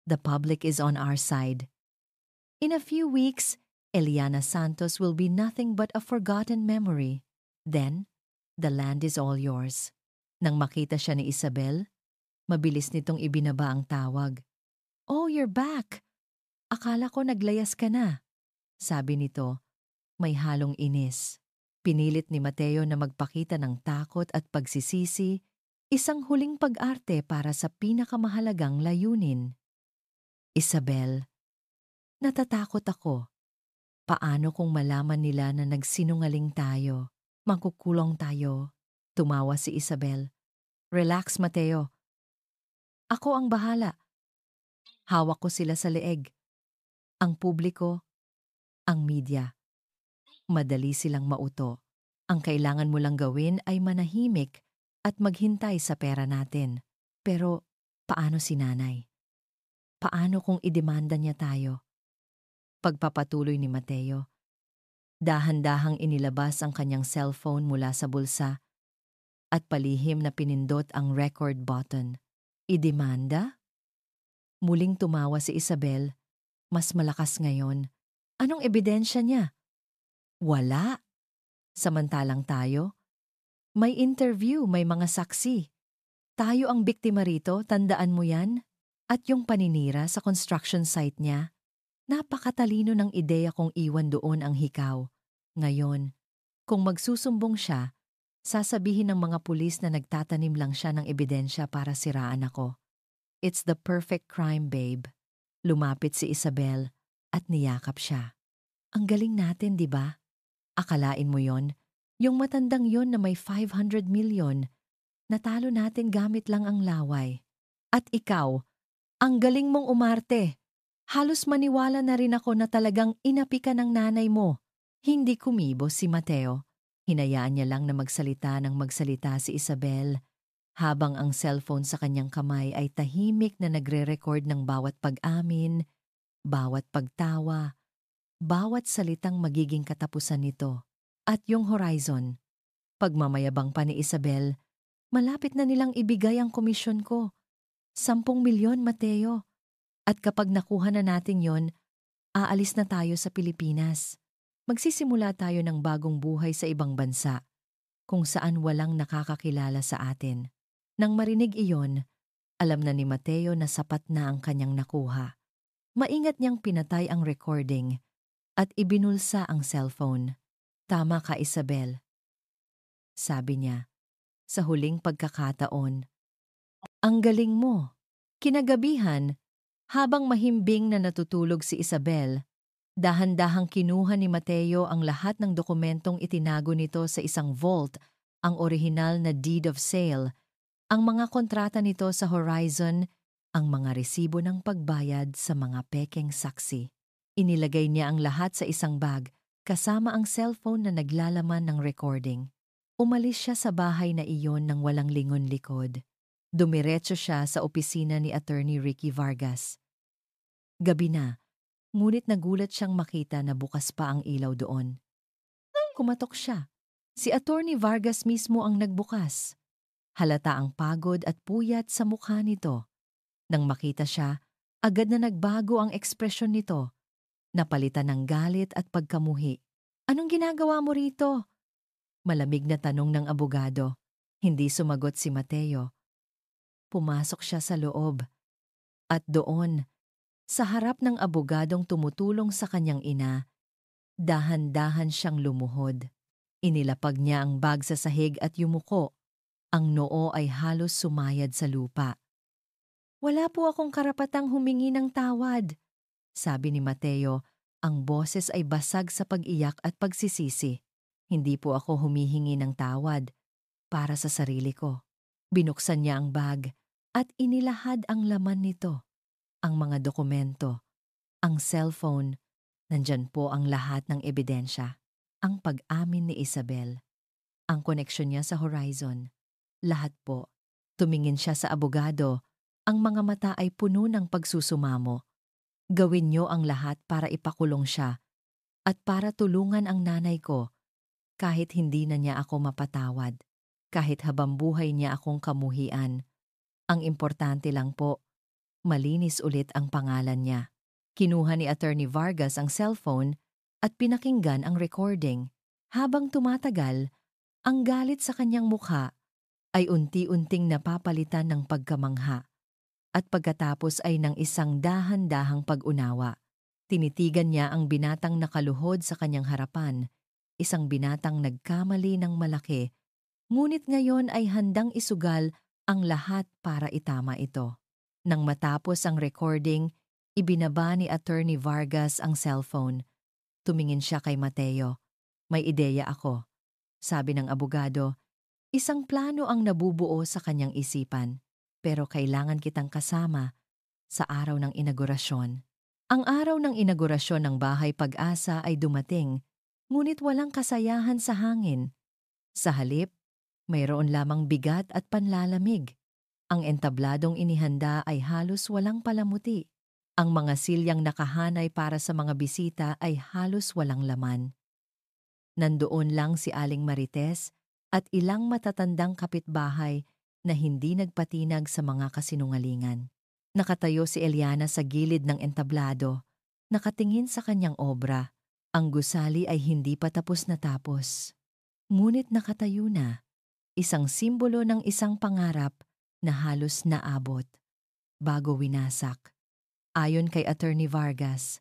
The public is on our side. In a few weeks, Eliana Santos will be nothing but a forgotten memory. Then, the land is all yours. Nang makita siya ni Isabel, mabilis nitong ibinaba ang tawag. Oh, you're back! Akala ko naglayas ka na. Sabi nito, may halong inis. Pinilit ni Mateo na magpakita ng takot at pagsisisi, isang huling pag-arte para sa pinakamahalagang layunin. Isabel, natatakot ako. Paano kung malaman nila na nagsinungaling tayo? Makukulong tayo. Tumawa si Isabel. Relax, Mateo. Ako ang bahala. Hawak ko sila sa leeg. Ang publiko, ang media. Madali silang mauto. Ang kailangan mo lang gawin ay manahimik at maghintay sa pera natin. Pero paano si nanay? Paano kung idemanda niya tayo? Pagpapatuloy ni Mateo. Dahan-dahang inilabas ang kanyang cellphone mula sa bulsa at palihim na pinindot ang record button. Idemanda? Muling tumawa si Isabel, mas malakas ngayon. Anong ebidensya niya? Wala. Samantalang tayo, may interview, may mga saksi. Tayo ang biktima rito, tandaan mo yan? At yung paninira sa construction site niya, napakatalino ng ideya kong iwan doon ang hikaw. Ngayon, kung magsusumbong siya, sasabihin ng mga pulis na nagtatanim lang siya ng ebidensya para siraan ako. It's the perfect crime, babe. Lumapit si Isabel at niyakap siya. Ang galing natin, di ba? Akalain mo yon? Yung matandang yon na may 500 million, natalo natin gamit lang ang laway. At ikaw, ang galing mong umarte. Halos maniwala na rin ako na talagang inapi ka ng nanay mo. Hindi kumibo si Mateo. Hinayaan niya lang na magsalita ng magsalita si Isabel, habang ang cellphone sa kanyang kamay ay tahimik na nagre-record ng bawat pag-amin, bawat pagtawa, bawat salitang magiging katapusan nito. At yung horizon, pagmamayabang pa ni Isabel, malapit na nilang ibigay ang komisyon ko. 10 milyon, Mateo. At kapag nakuha na natin yon, aalis na tayo sa Pilipinas. Magsisimula tayo ng bagong buhay sa ibang bansa, kung saan walang nakakakilala sa atin. Nang marinig iyon, alam na ni Mateo na sapat na ang kanyang nakuha. Maingat niyang pinatay ang recording at ibinulsa ang cellphone. Tama ka, Isabel. Sabi niya, sa huling pagkakataon. Ang galing mo. Kinagabihan, habang mahimbing na natutulog si Isabel, dahan-dahang kinuha ni Mateo ang lahat ng dokumentong itinago nito sa isang vault, ang orihinal na deed of sale, ang mga kontrata nito sa Horizon, ang mga resibo ng pagbayad sa mga pekeng saksi. Inilagay niya ang lahat sa isang bag, kasama ang cellphone na naglalaman ng recording. Umalis siya sa bahay na iyon nang walang lingon-likod. Dumiretso siya sa opisina ni Attorney Ricky Vargas. Gabi na, ngunit nagulat siyang makita na bukas pa ang ilaw doon. Kumatok siya. Si Attorney Vargas mismo ang nagbukas. Halata ang pagod at puyat sa mukha nito. Nang makita siya, agad na nagbago ang ekspresyon nito. Napalitan ng galit at pagkamuhi. Anong ginagawa mo rito? Malamig na tanong ng abogado. Hindi sumagot si Mateo. Pumasok siya sa loob. At doon, sa harap ng abogadong tumutulong sa kanyang ina, dahan-dahan siyang lumuhod. Inilapag niya ang bag sa sahig at yumuko. Ang noo ay halos sumayad sa lupa. Wala po akong karapatang humingi ng tawad, sabi ni Mateo. Ang boses ay basag sa pag-iyak at pagsisisi. Hindi po ako humihingi ng tawad para sa sarili ko. Binuksan niya ang bag at inilahad ang laman nito. Ang mga dokumento, ang cellphone, nandyan po ang lahat ng ebidensya. Ang pag-amin ni Isabel, ang koneksyon niya sa Horizon. Lahat po. Tumingin siya sa abogado, ang mga mata ay puno ng pagsusumamo. Gawin niyo ang lahat para ipakulong siya at para tulungan ang nanay ko kahit hindi na niya ako mapatawad, kahit habang buhay niya akong kamuhian. Ang importante lang po, malinis ulit ang pangalan niya. Kinuha ni Attorney Vargas ang cellphone at pinakinggan ang recording. Habang tumatagal, ang galit sa kanyang mukha ay unti-unting napapalitan ng pagkamangha at pagkatapos ay ng isang dahan-dahang pag-unawa. Tinitigan niya ang binatang nakaluhod sa kanyang harapan, isang binatang nagkamali ng malaki, ngunit ngayon ay handang isugal ang lahat para itama ito. Nang matapos ang recording, ibinaba ni Attorney Vargas ang cellphone. Tumingin siya kay Mateo. May ideya ako, sabi ng abogado. Isang plano ang nabubuo sa kanyang isipan, pero kailangan kitang kasama sa araw ng inaugurasyon. Ang araw ng inaugurasyon ng Bahay Pag-asa ay dumating, ngunit walang kasayahan sa hangin. Sa halip, mayroon lamang bigat at panlalamig. Ang entabladong inihanda ay halos walang palamuti. Ang mga silyang nakahanay para sa mga bisita ay halos walang laman. Nandoon lang si Aling Marites at ilang matatandang kapitbahay na hindi nagpatinag sa mga kasinungalingan. Nakatayo si Eliana sa gilid ng entablado, nakatingin sa kanyang obra. Ang gusali ay hindi pa tapos na tapos. Ngunit nakatayo na, isang simbolo ng isang pangarap na halos naabot, bago winasak. Ayon kay Attorney Vargas,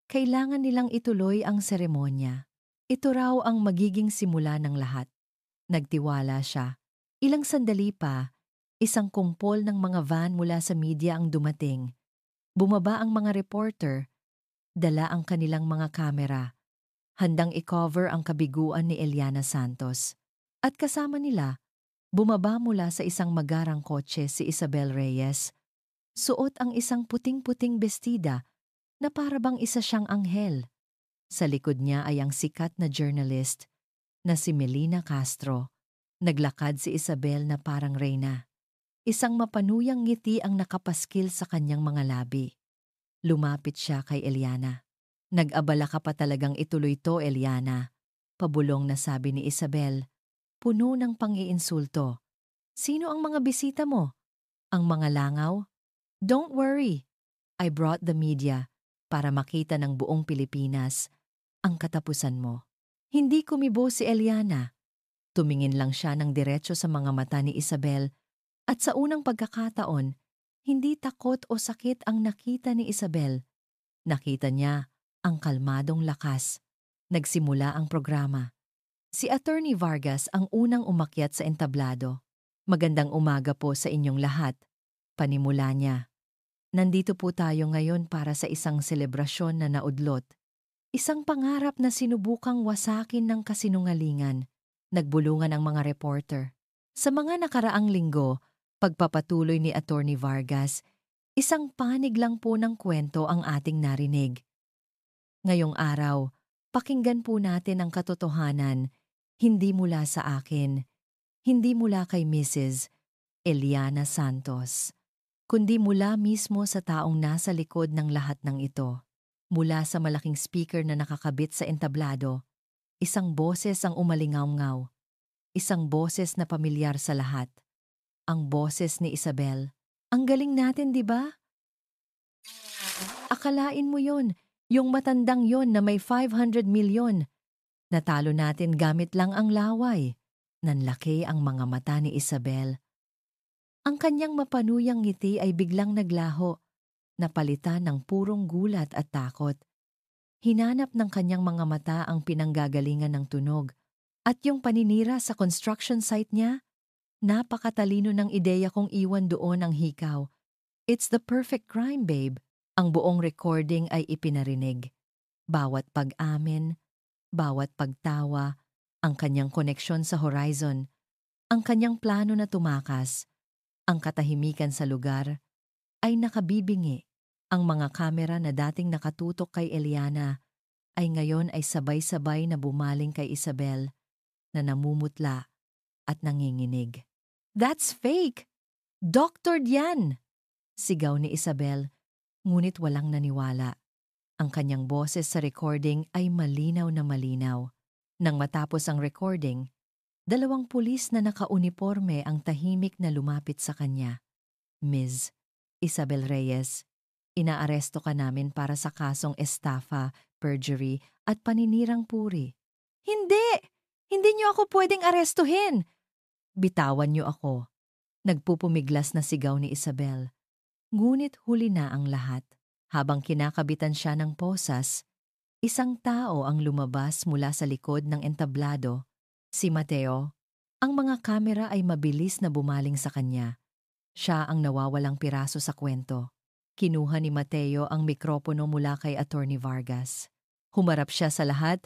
kailangan nilang ituloy ang seremonya. Ito raw ang magiging simula ng lahat. Nagtiwala siya. Ilang sandali pa, isang kumpol ng mga van mula sa media ang dumating. Bumaba ang mga reporter, dala ang kanilang mga kamera, handang i-cover ang kabiguan ni Eliana Santos. At kasama nila, bumaba mula sa isang magarang kotse si Isabel Reyes. Suot ang isang puting-puting bestida na parabang isa siyang anghel. Sa likod niya ay ang sikat na journalist na si Melina Castro. Naglakad si Isabel na parang reyna. Isang mapanuyang ngiti ang nakapaskil sa kanyang mga labi. Lumapit siya kay Eliana. Nag-abala ka pa talagang ituloy to, Eliana. Pabulong na sabi ni Isabel, puno ng pang-iinsulto. Sino ang mga bisita mo? Ang mga langaw? Don't worry. I brought the media para makita ng buong Pilipinas ang katapusan mo. Hindi kumibo si Eliana. Tumingin lang siya ng diretso sa mga mata ni Isabel at sa unang pagkakataon, hindi takot o sakit ang nakita ni Isabel. Nakita niya ang kalmadong lakas. Nagsimula ang programa. Si Attorney Vargas ang unang umakyat sa entablado. Magandang umaga po sa inyong lahat. Panimula niya. Nandito po tayo ngayon para sa isang selebrasyon na naudlot. Isang pangarap na sinubukang wasakin ng kasinungalingan. Nagbulungan ang mga reporter. Sa mga nakaraang linggo, pagpapatuloy ni Attorney Vargas, isang panig lang po ng kwento ang ating narinig. Ngayong araw, pakinggan po natin ang katotohanan, hindi mula sa akin, hindi mula kay Mrs. Eliana Santos, kundi mula mismo sa taong nasa likod ng lahat ng ito. Mula sa malaking speaker na nakakabit sa entablado, isang boses ang umalingaw-ngaw, isang boses na pamilyar sa lahat, ang boses ni Isabel. Ang galing natin, di ba? Akalain mo yon, yung matandang yon na may 500 milyon. Natalo natin gamit lang ang laway. Nanlaki ang mga mata ni Isabel. Ang kanyang mapanuyang ngiti ay biglang naglaho, napalitan ng purong gulat at takot. Hinanap ng kanyang mga mata ang pinanggagalingan ng tunog at yung paninira sa construction site niya. Napakatalino ng ideya kong iwan doon ang hikaw. It's the perfect crime, babe. Ang buong recording ay ipinarinig. Bawat pag-amin, bawat pagtawa, ang kanyang koneksyon sa horizon, ang kanyang plano na tumakas, ang katahimikan sa lugar, ay nakabibingi. Ang mga kamera na dating nakatutok kay Eliana ay ngayon ay sabay-sabay na bumaling kay Isabel na namumutla at nanginginig. That's fake! Doctored yan! Sigaw ni Isabel. ngunit walang naniwala. Ang kanyang boses sa recording ay malinaw na malinaw. Nang matapos ang recording, 2 pulis na nakauniporme ang tahimik na lumapit sa kanya. Ms. Isabel Reyes, inaaresto ka namin para sa kasong estafa, perjury at paninirang puri. Hindi! Hindi niyo ako pwedeng arestuhin! Bitawan niyo ako. Nagpupumiglas na sigaw ni Isabel. Ngunit huli na ang lahat. Habang kinakabitan siya ng posas, isang tao ang lumabas mula sa likod ng entablado. Si Mateo. Ang mga kamera ay mabilis na bumaling sa kanya. Siya ang nawawalang piraso sa kwento. Kinuha ni Mateo ang mikropono mula kay Attorney Vargas. Humarap siya sa lahat.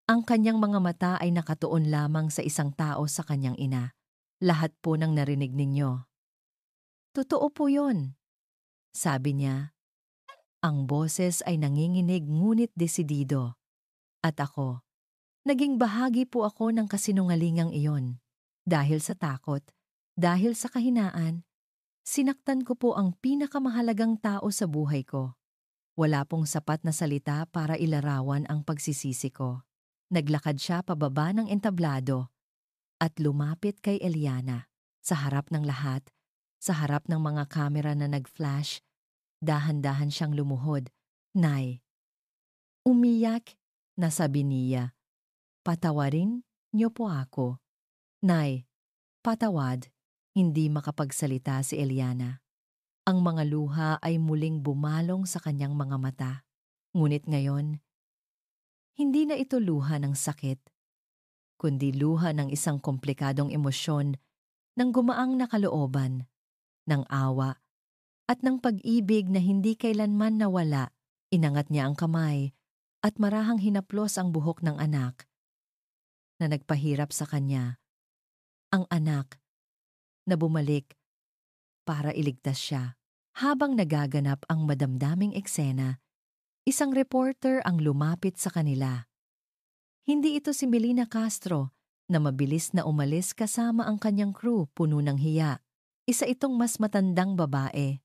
Ang kanyang mga mata ay nakatuon lamang sa isang tao sa kanyang ina. Lahat po ng narinig ninyo. Totoo po yun, sabi niya. Ang boses ay nanginginig ngunit desidido. At ako, naging bahagi po ako ng kasinungalingang iyon. Dahil sa takot, dahil sa kahinaan, sinaktan ko po ang pinakamahalagang tao sa buhay ko. Wala pong sapat na salita para ilarawan ang pagsisisi ko. Naglakad siya pababa ng entablado at lumapit kay Eliana. Sa harap ng lahat, sa harap ng mga kamera na nag-flash, dahan-dahan siyang lumuhod. Nay. Umiyak na sabi niya, patawarin niyo po ako. Nay, patawad. Hindi makapagsalita si Eliana. Ang mga luha ay muling bumalong sa kanyang mga mata. Ngunit ngayon, hindi na ito luha ng sakit, kundi luha ng isang komplikadong emosyon ng gumaang na kalooban, ng awa, at ng pag-ibig na hindi kailanman nawala. Inangat niya ang kamay at marahang hinaplos ang buhok ng anak na nagpahirap sa kanya. Ang anak na bumalik para iligtas siya. Habang nagaganap ang madamdaming eksena, isang reporter ang lumapit sa kanila. Hindi ito si Melina Castro na mabilis na umalis kasama ang kanyang crew puno ng hiya. Isa itong mas matandang babae.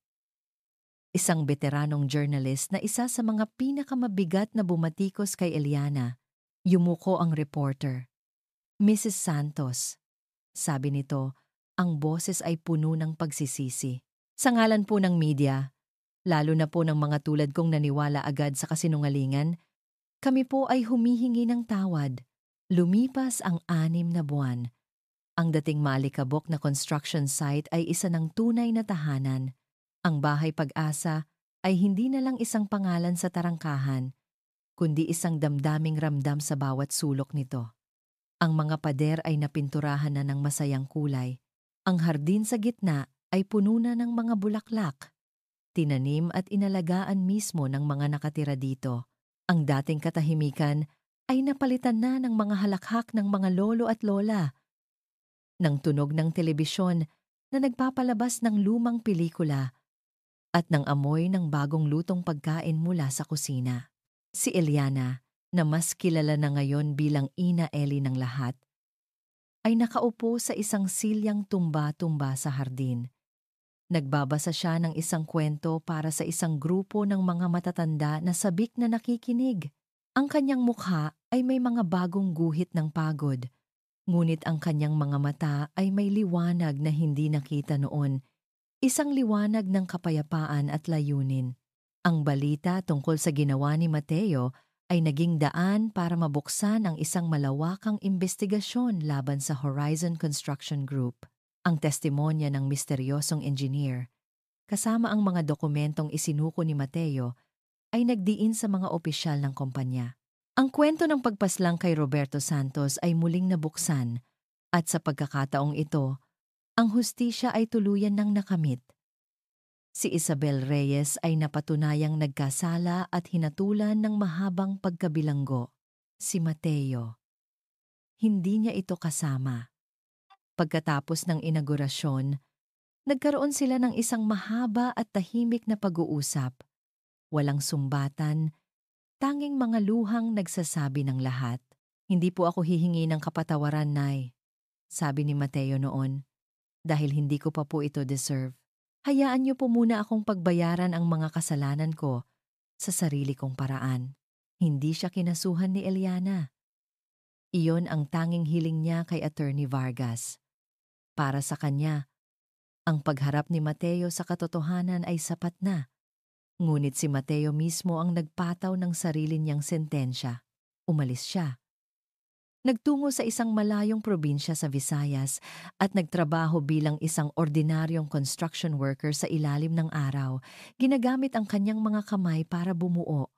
Isang veteranong journalist na isa sa mga pinakamabigat na bumatikos kay Eliana. Yumuko ang reporter. Mrs. Santos, sabi nito, ang boses ay puno ng pagsisisi. Sa ngalan po ng media, lalo na po ng mga tulad kong naniwala agad sa kasinungalingan, kami po ay humihingi ng tawad. Lumipas ang 6 na buwan. Ang dating maalikabok na construction site ay isa ng tunay na tahanan. Ang Bahay Pag-asa ay hindi na lang isang pangalan sa tarangkahan, kundi isang damdaming ramdam sa bawat sulok nito. Ang mga pader ay napinturahan na ng masayang kulay. Ang hardin sa gitna ay puno na ng mga bulaklak. Tinanim at inalagaan mismo ng mga nakatira dito. Ang dating katahimikan ay napalitan na ng mga halakhak ng mga lolo at lola, ng tunog ng telebisyon na nagpapalabas ng lumang pelikula, at ng amoy ng bagong lutong pagkain mula sa kusina. Si Eliana, na mas kilala na ngayon bilang Ina Eli ng lahat, ay nakaupo sa isang silyang tumba-tumba sa hardin. Nagbabasa siya ng isang kwento para sa isang grupo ng mga matatanda na sabik na nakikinig. Ang kanyang mukha ay may mga bagong guhit ng pagod, ngunit ang kanyang mga mata ay may liwanag na hindi nakita noon. Isang liwanag ng kapayapaan at layunin. Ang balita tungkol sa ginawa ni Mateo ay naging daan para mabuksan ang isang malawakang investigasyon laban sa Horizon Construction Group. Ang testimonya ng misteryosong engineer, kasama ang mga dokumentong isinuko ni Mateo, ay nagdiin sa mga opisyal ng kumpanya. Ang kwento ng pagpaslang kay Roberto Santos ay muling nabuksan, at sa pagkakataong ito, ang hustisya ay tuluyan ng nakamit. Si Isabel Reyes ay napatunayang nagkasala at hinatulan ng mahabang pagkabilanggo. Si Mateo, hindi niya ito kasama. Pagkatapos ng inaugurasyon, nagkaroon sila ng isang mahaba at tahimik na pag-uusap. Walang sumbatan, tanging mga luhang nagsasabi ng lahat. Hindi po ako hihingi ng kapatawaran, Nay, sabi ni Mateo noon, dahil hindi ko pa po ito deserve. Hayaan niyo po muna akong pagbayaran ang mga kasalanan ko sa sarili kong paraan. Hindi siya kinasuhan ni Eliana. Iyon ang tanging hiling niya kay Attorney Vargas. Para sa kanya, ang pagharap ni Mateo sa katotohanan ay sapat na. Ngunit si Mateo mismo ang nagpataw ng sarili niyang sentensya. Umalis siya. Nagtungo sa isang malayong probinsya sa Visayas at nagtrabaho bilang isang ordinaryong construction worker sa ilalim ng araw. Ginagamit ang kanyang mga kamay para bumuo,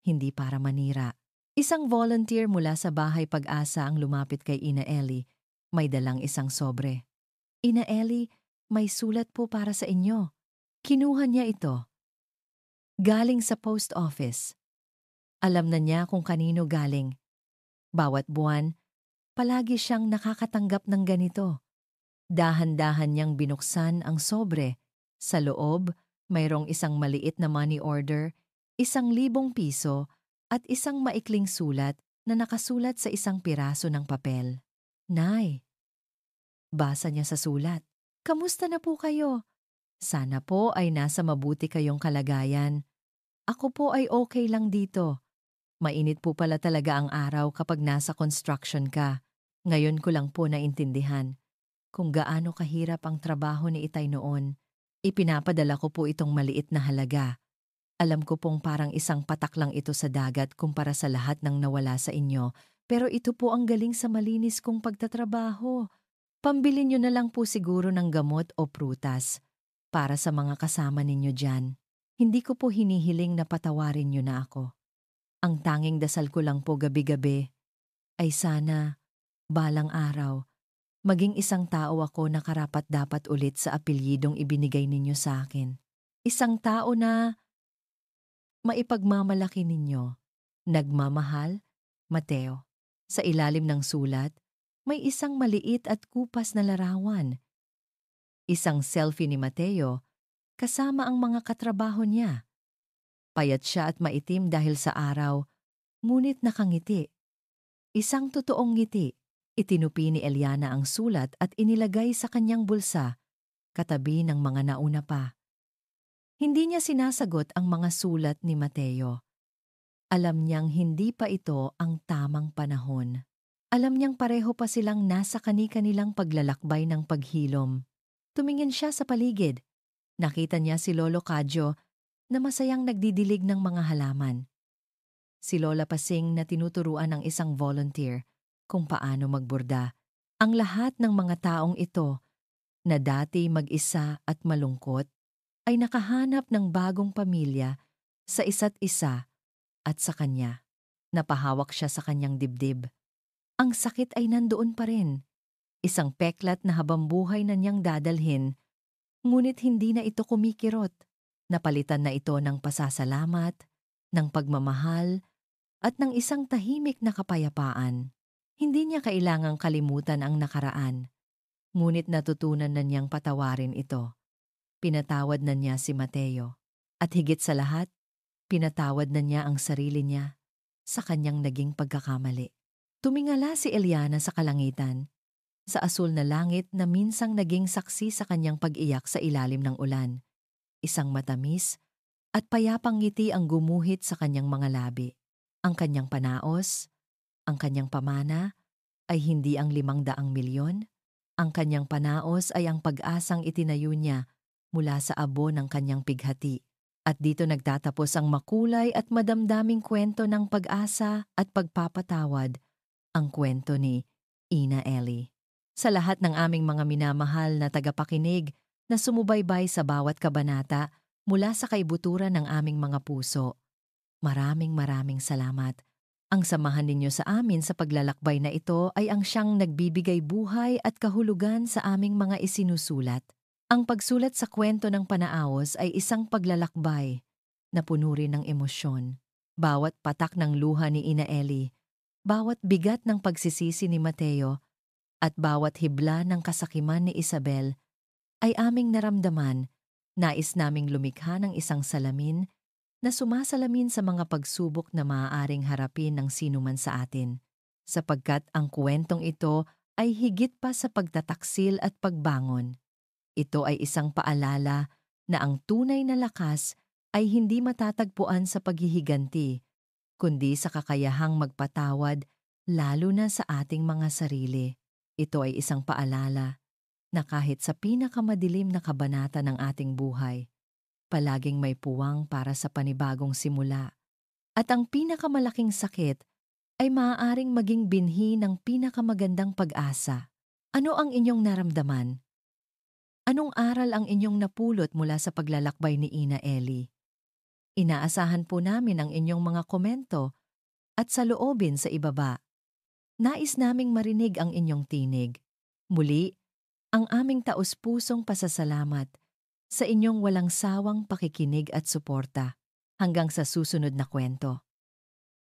hindi para manira. Isang volunteer mula sa Bahay Pag-asa ang lumapit kay Ina Ellie. May dalang isang sobre. Ina Ellie, may sulat po para sa inyo. Kinuha niya ito. Galing sa post office. Alam na niya kung kanino galing. Bawat buwan, palagi siyang nakakatanggap ng ganito. Dahan-dahan niyang binuksan ang sobre. Sa loob, mayroong isang maliit na money order, 1,000 piso at isang maikling sulat na nakasulat sa isang piraso ng papel. Nay, basa niya sa sulat. Kamusta na po kayo? Sana po ay nasa mabuti kayong kalagayan. Ako po ay okay lang dito. Mainit po pala talaga ang araw kapag nasa construction ka. Ngayon ko lang po naintindihan kung gaano kahirap ang trabaho ni Itay noon. Ipinapadala ko po itong maliit na halaga. Alam ko pong parang isang patak lang ito sa dagat kumpara sa lahat ng nawala sa inyo, pero ito po ang galing sa malinis kong pagtatrabaho. Pambili nyo na lang po siguro ng gamot o prutas para sa mga kasama ninyo dyan. Hindi ko po hinihiling na patawarin nyo na ako. Ang tanging dasal ko lang po gabi-gabi ay sana, balang araw, maging isang tao ako na karapat-dapat ulit sa apelyidong ibinigay ninyo sa akin. Isang tao na maipagmamalaki ninyo. Nagmamahal, Mateo. Sa ilalim ng sulat, may isang maliit at kupas na larawan. Isang selfie ni Mateo kasama ang mga katrabaho niya. Payat siya at maitim dahil sa araw, ngunit nakangiti. Isang totoong ngiti. Itinupi ni Eliana ang sulat at inilagay sa kanyang bulsa, katabi ng mga nauna pa. Hindi niya sinasagot ang mga sulat ni Mateo. Alam niyang hindi pa ito ang tamang panahon. Alam niyang pareho pa silang nasa kani-kanilang paglalakbay ng paghilom. Tumingin siya sa paligid. Nakita niya si Lolo Kadyo na masayang nagdidilig ng mga halaman. Si Lola Pasing na tinuturuan ng isang volunteer kung paano magborda. Ang lahat ng mga taong ito na dati mag-isa at malungkot ay nakahanap ng bagong pamilya sa isa't isa at sa kanya. Napahawak siya sa kanyang dibdib. Ang sakit ay nandoon pa rin. Isang peklat na habambuhay na niyang dadalhin, ngunit hindi na ito kumikirot. Napalitan na ito ng pasasalamat, ng pagmamahal, at ng isang tahimik na kapayapaan. Hindi niya kailangang kalimutan ang nakaraan, ngunit natutunan na niyang patawarin ito. Pinatawad na niya si Mateo. At higit sa lahat, pinatawad na niya ang sarili niya sa kanyang naging pagkakamali. Tumingala si Eliana sa kalangitan, sa asul na langit na minsang naging saksi sa kanyang pag-iyak sa ilalim ng ulan. Isang matamis at payapang ngiti ang gumuhit sa kanyang mga labi. Ang kanyang panaos, ang kanyang pamana, ay hindi ang 500 milyon. Ang kanyang panaos ay ang pag-asang itinayo niya mula sa abo ng kanyang pighati. At dito nagtatapos ang makulay at madamdaming kwento ng pag-asa at pagpapatawad, ang kwento ni Ina Ellie. Sa lahat ng aming mga minamahal na tagapakinig na sumubaybay sa bawat kabanata mula sa kaibuturan ng aming mga puso, maraming salamat. Ang samahan ninyo sa amin sa paglalakbay na ito ay ang siyang nagbibigay buhay at kahulugan sa aming mga isinusulat. Ang pagsulat sa kwento ng Panaos ay isang paglalakbay na puno rin ng emosyon. Bawat patak ng luha ni Ina Ellie, bawat bigat ng pagsisisi ni Mateo, at bawat hibla ng kasakiman ni Isabel ay aming naramdaman. Nais naming lumikha ng isang salamin na sumasalamin sa mga pagsubok na maaaring harapin ng sinuman sa atin, sapagkat ang kwentong ito ay higit pa sa pagtataksil at pagbangon. Ito ay isang paalala na ang tunay na lakas ay hindi matatagpuan sa paghihiganti, kundi sa kakayahang magpatawad lalo na sa ating mga sarili. Ito ay isang paalala na kahit sa pinakamadilim na kabanata ng ating buhay, palaging may puwang para sa panibagong simula. At ang pinakamalaking sakit ay maaaring maging binhi ng pinakamagandang pag-asa. Ano ang inyong naramdaman? Anong aral ang inyong napulot mula sa paglalakbay ni Ina Ellie? Inaasahan po namin ang inyong mga komento at saloobin sa ibaba. Nais naming marinig ang inyong tinig. Muli, ang aming taus-pusong pasasalamat sa inyong walang sawang pakikinig at suporta. Hanggang sa susunod na kwento.